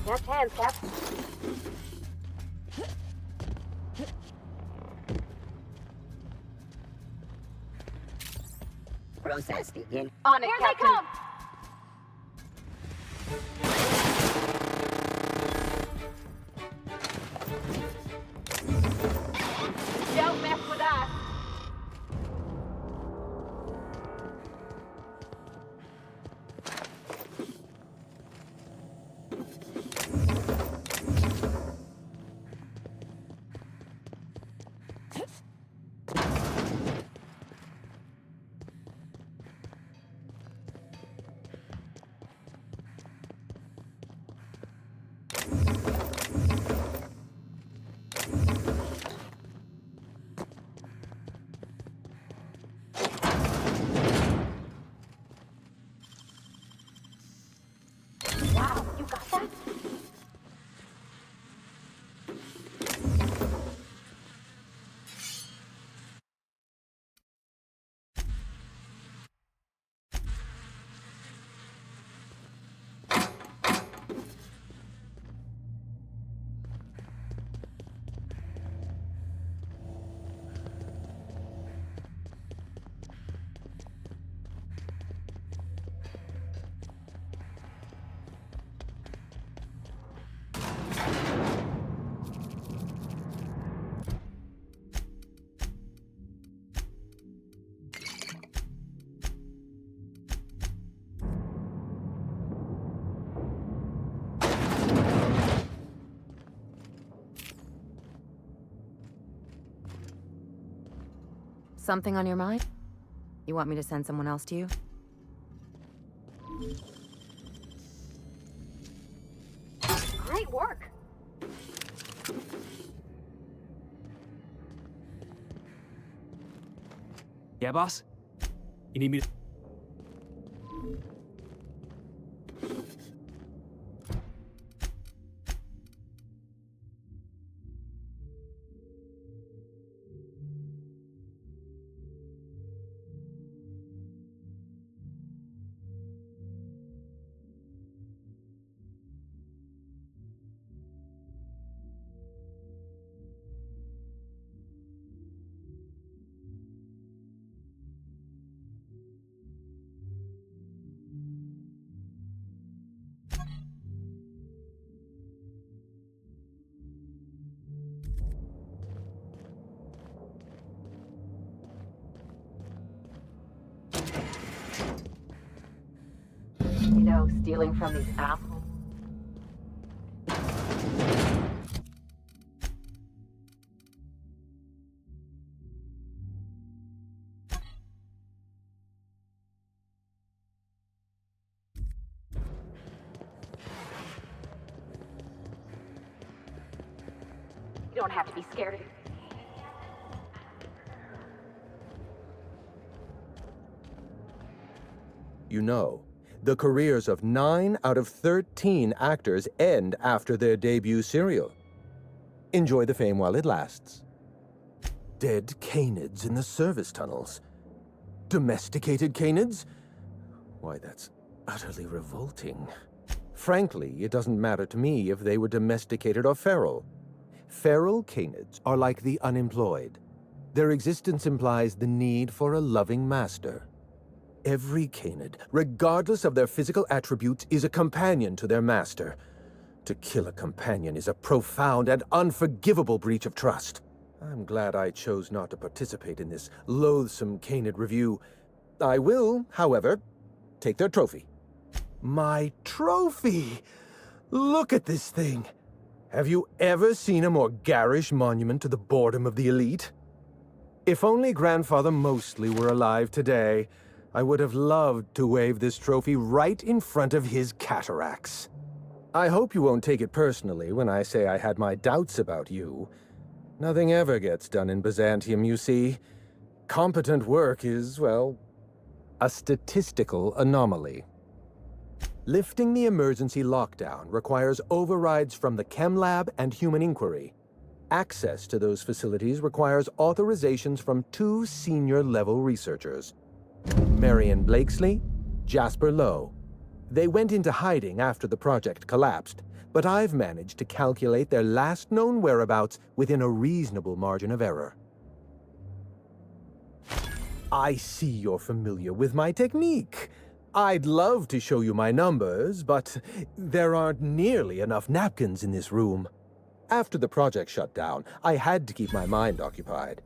Left hand, Cap. Process begin. On it, Here Captain. They come! Don't mess with us. Wow, you got that? Something on your mind? You want me to send someone else to you? Great work. Yeah, boss? You need me to... You know, stealing from these assholes. You don't have to be scared of it. You know, the careers of 9 out of 13 actors end after their debut serial. Enjoy the fame while it lasts. Dead Canids in the service tunnels. Domesticated Canids? Why, that's utterly revolting. Frankly, it doesn't matter to me if they were domesticated or feral. Feral Canids are like the unemployed. Their existence implies the need for a loving master. Every Canid, regardless of their physical attributes, is a companion to their master. To kill a companion is a profound and unforgivable breach of trust. I'm glad I chose not to participate in this loathsome Canid review. I will, however, take their trophy. My trophy! Look at this thing! Have you ever seen a more garish monument to the boredom of the elite? If only Grandfather Mostly were alive today, I would have loved to wave this trophy right in front of his cataracts. I hope you won't take it personally when I say I had my doubts about you. Nothing ever gets done in Byzantium, you see. Competent work is, well, a statistical anomaly. Lifting the emergency lockdown requires overrides from the Chem Lab and Human Inquiry. Access to those facilities requires authorizations from 2 senior-level researchers. Marion Blakesley, Jasper Lowe. They went into hiding after the project collapsed, but I've managed to calculate their last known whereabouts within a reasonable margin of error. I see you're familiar with my technique. I'd love to show you my numbers, but there aren't nearly enough napkins in this room. After the project shut down, I had to keep my mind occupied.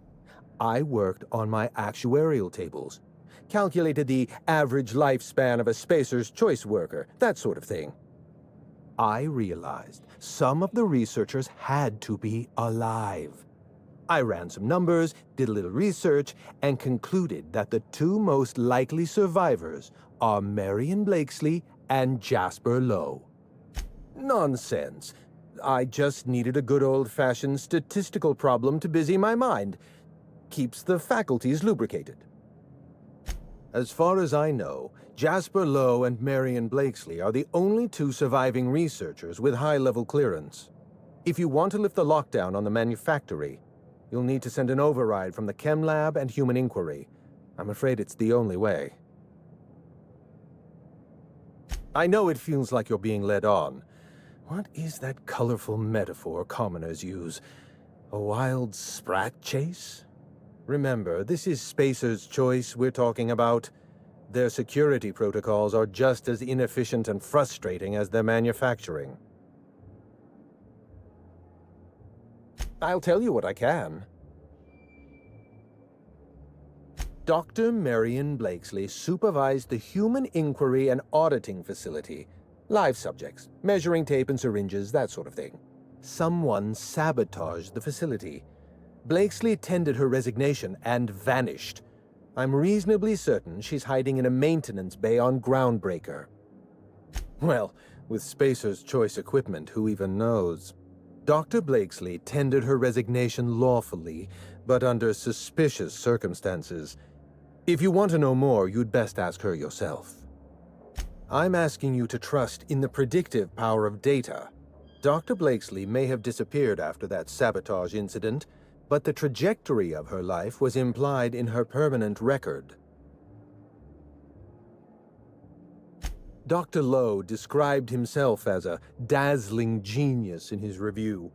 I worked on my actuarial tables, calculated the average lifespan of a Spacer's Choice worker, that sort of thing. I realized some of the researchers had to be alive. I ran some numbers, did a little research, and concluded that the two most likely survivors are Marion Blakesley and Jasper Lowe. Nonsense. I just needed a good old-fashioned statistical problem to busy my mind. Keeps the faculties lubricated. As far as I know, Jasper Lowe and Marion Blakesley are the only two surviving researchers with high-level clearance. If you want to lift the lockdown on the manufactory, you'll need to send an override from the Chem Lab and Human Inquiry. I'm afraid it's the only way. I know it feels like you're being led on. What is that colorful metaphor commoners use? A wild sprat chase? Remember, this is Spacer's Choice we're talking about. Their security protocols are just as inefficient and frustrating as their manufacturing. I'll tell you what I can. Dr. Marion Blakesley supervised the Human Inquiry and Auditing Facility. Live subjects, measuring tape and syringes, that sort of thing. Someone sabotaged the facility. Blakesley tendered her resignation and vanished. I'm reasonably certain she's hiding in a maintenance bay on Groundbreaker. Well, with Spacer's Choice equipment, who even knows? Dr. Blakesley tendered her resignation lawfully, but under suspicious circumstances. If you want to know more, you'd best ask her yourself. I'm asking you to trust in the predictive power of data. Dr. Blakesley may have disappeared after that sabotage incident, but the trajectory of her life was implied in her permanent record. Dr. Lowe described himself as a dazzling genius in his review.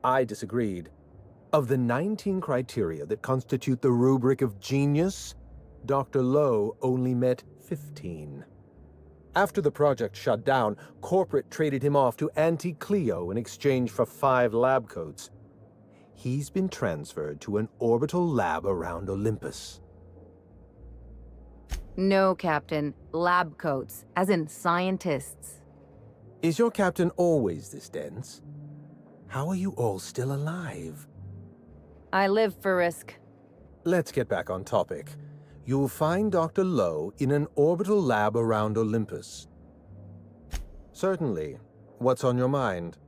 I disagreed. Of the 19 criteria that constitute the rubric of genius, Dr. Lowe only met 15. After the project shut down, corporate traded him off to Auntie Cleo in exchange for 5 lab coats. He's been transferred to an orbital lab around Olympus. No, Captain. Lab coats, as in scientists. Is your captain always this dense? How are you all still alive? I live for risk. Let's get back on topic. You'll find Dr. Lowe in an orbital lab around Olympus. Certainly. What's on your mind?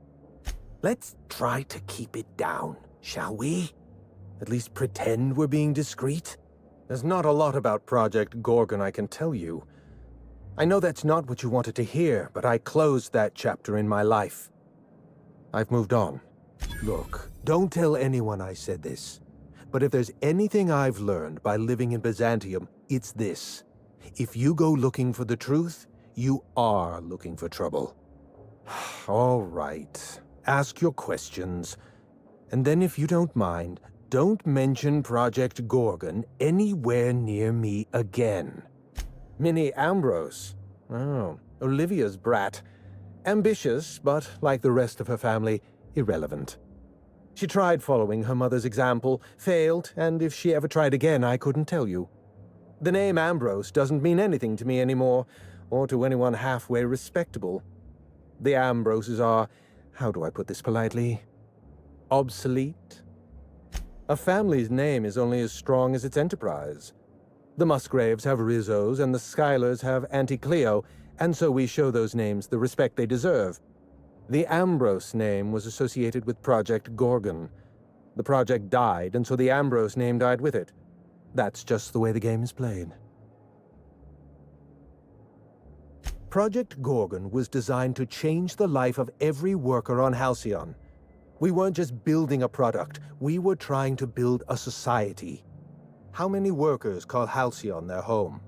Let's try to keep it down, shall we? At least pretend we're being discreet? There's not a lot about Project Gorgon I can tell you. I know that's not what you wanted to hear, but I closed that chapter in my life. I've moved on. Look, don't tell anyone I said this. But if there's anything I've learned by living in Byzantium, it's this. If you go looking for the truth, you are looking for trouble. All right. Ask your questions. And then if you don't mind, don't mention Project Gorgon anywhere near me again. Minnie Ambrose. Oh, Olivia's brat. Ambitious, but like the rest of her family, irrelevant. She tried following her mother's example, failed, and if she ever tried again, I couldn't tell you. The name Ambrose doesn't mean anything to me anymore, or to anyone halfway respectable. The Ambroses are, how do I put this politely, obsolete? A family's name is only as strong as its enterprise. The Musgraves have Rizzos, and the Schuyler's have Auntie Cleo, and so we show those names the respect they deserve. The Ambrose name was associated with Project Gorgon. The project died, and so the Ambrose name died with it. That's just the way the game is played. Project Gorgon was designed to change the life of every worker on Halcyon. We weren't just building a product, we were trying to build a society. How many workers call Halcyon their home?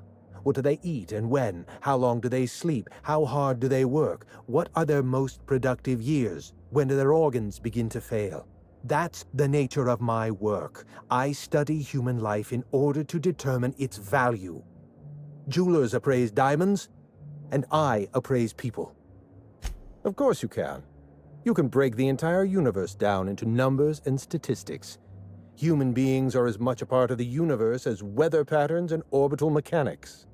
What do they eat and when? How long do they sleep? How hard do they work? What are their most productive years? When do their organs begin to fail? That's the nature of my work. I study human life in order to determine its value. Jewelers appraise diamonds, and I appraise people. Of course you can. You can break the entire universe down into numbers and statistics. Human beings are as much a part of the universe as weather patterns and orbital mechanics.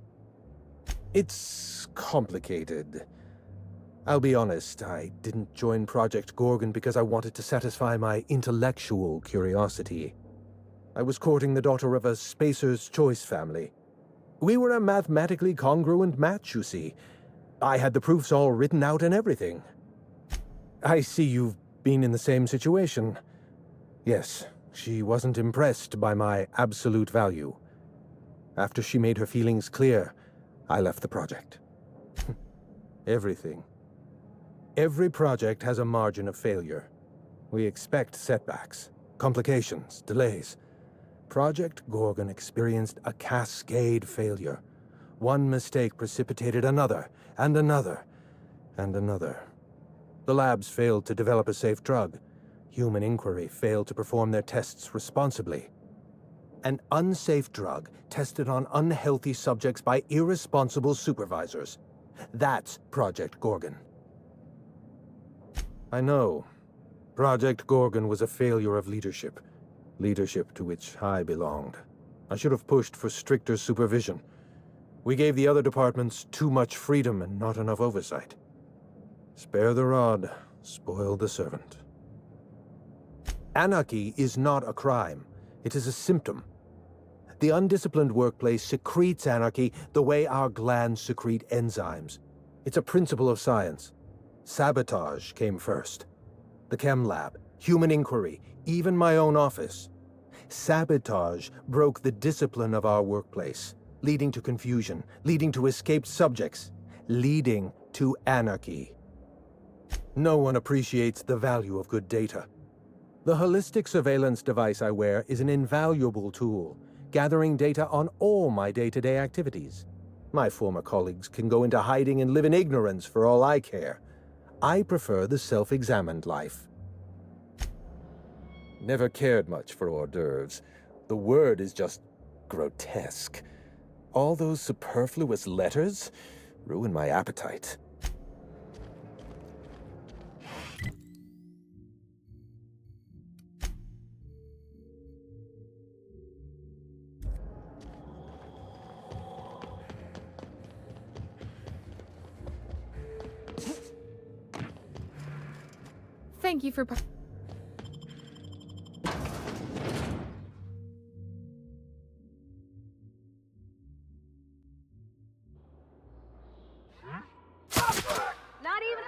It's complicated. I'll be honest, I didn't join Project Gorgon because I wanted to satisfy my intellectual curiosity. I was courting the daughter of a Spacer's Choice family. We were a mathematically congruent match, you see. I had the proofs all written out and everything. I see you've been in the same situation. Yes, she wasn't impressed by my absolute value. After she made her feelings clear, I left the project. Everything. Every project has a margin of failure. We expect setbacks, complications, delays. Project Gorgon experienced a cascade failure. One mistake precipitated another, and another, and another. The labs failed to develop a safe drug. Human Inquiry failed to perform their tests responsibly. An unsafe drug tested on unhealthy subjects by irresponsible supervisors. That's Project Gorgon. I know. Project Gorgon was a failure of leadership. Leadership to which I belonged. I should have pushed for stricter supervision. We gave the other departments too much freedom and not enough oversight. Spare the rod, spoil the servant. Anarchy is not a crime. It is a symptom. The undisciplined workplace secretes anarchy the way our glands secrete enzymes. It's a principle of science. Sabotage came first. The chem lab, Human Inquiry, even my own office. Sabotage broke the discipline of our workplace, leading to confusion, leading to escaped subjects, leading to anarchy. No one appreciates the value of good data. The holistic surveillance device I wear is an invaluable tool, gathering data on all my day-to-day activities. My former colleagues can go into hiding and live in ignorance for all I care. I prefer the self-examined life. Never cared much for hors d'oeuvres. The word is just grotesque. All those superfluous letters ruin my appetite. Thank you for... Not even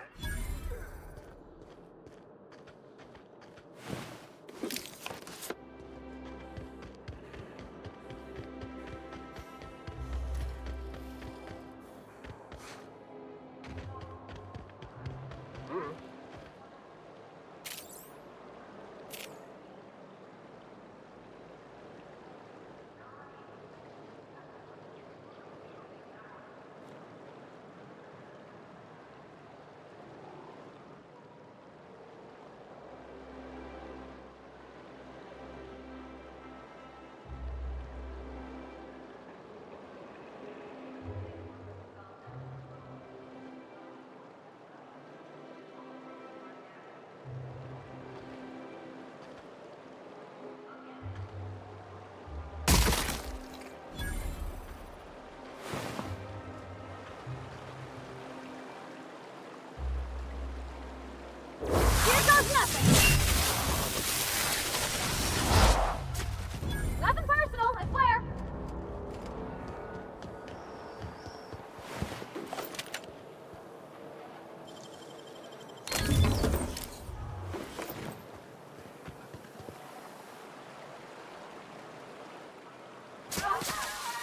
nothing personal, I swear.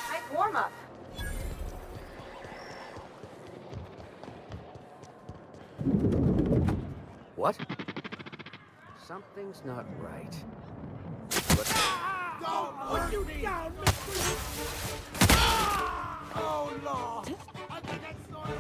Nice warm-up. What? Something's not right. Don't put you down, Mr. Oh, Lord! I think I saw it.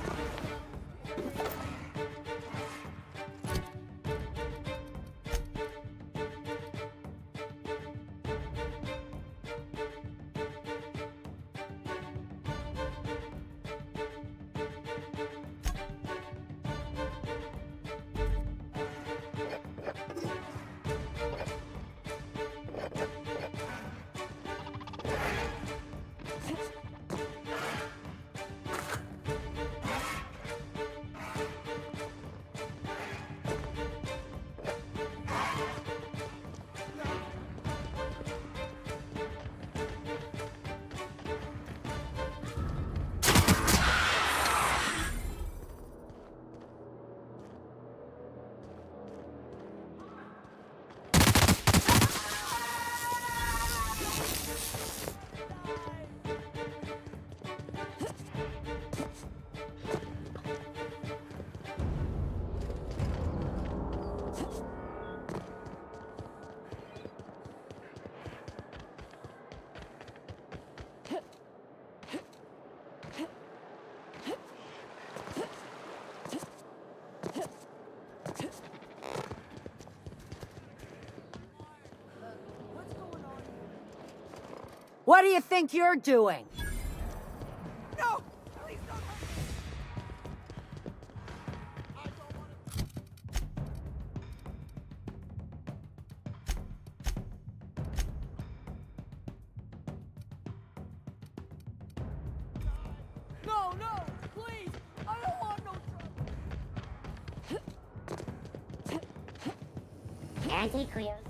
What do you think you're doing? No! Please don't hurt me! No, no! Please! I don't want no trouble! Anti-queers.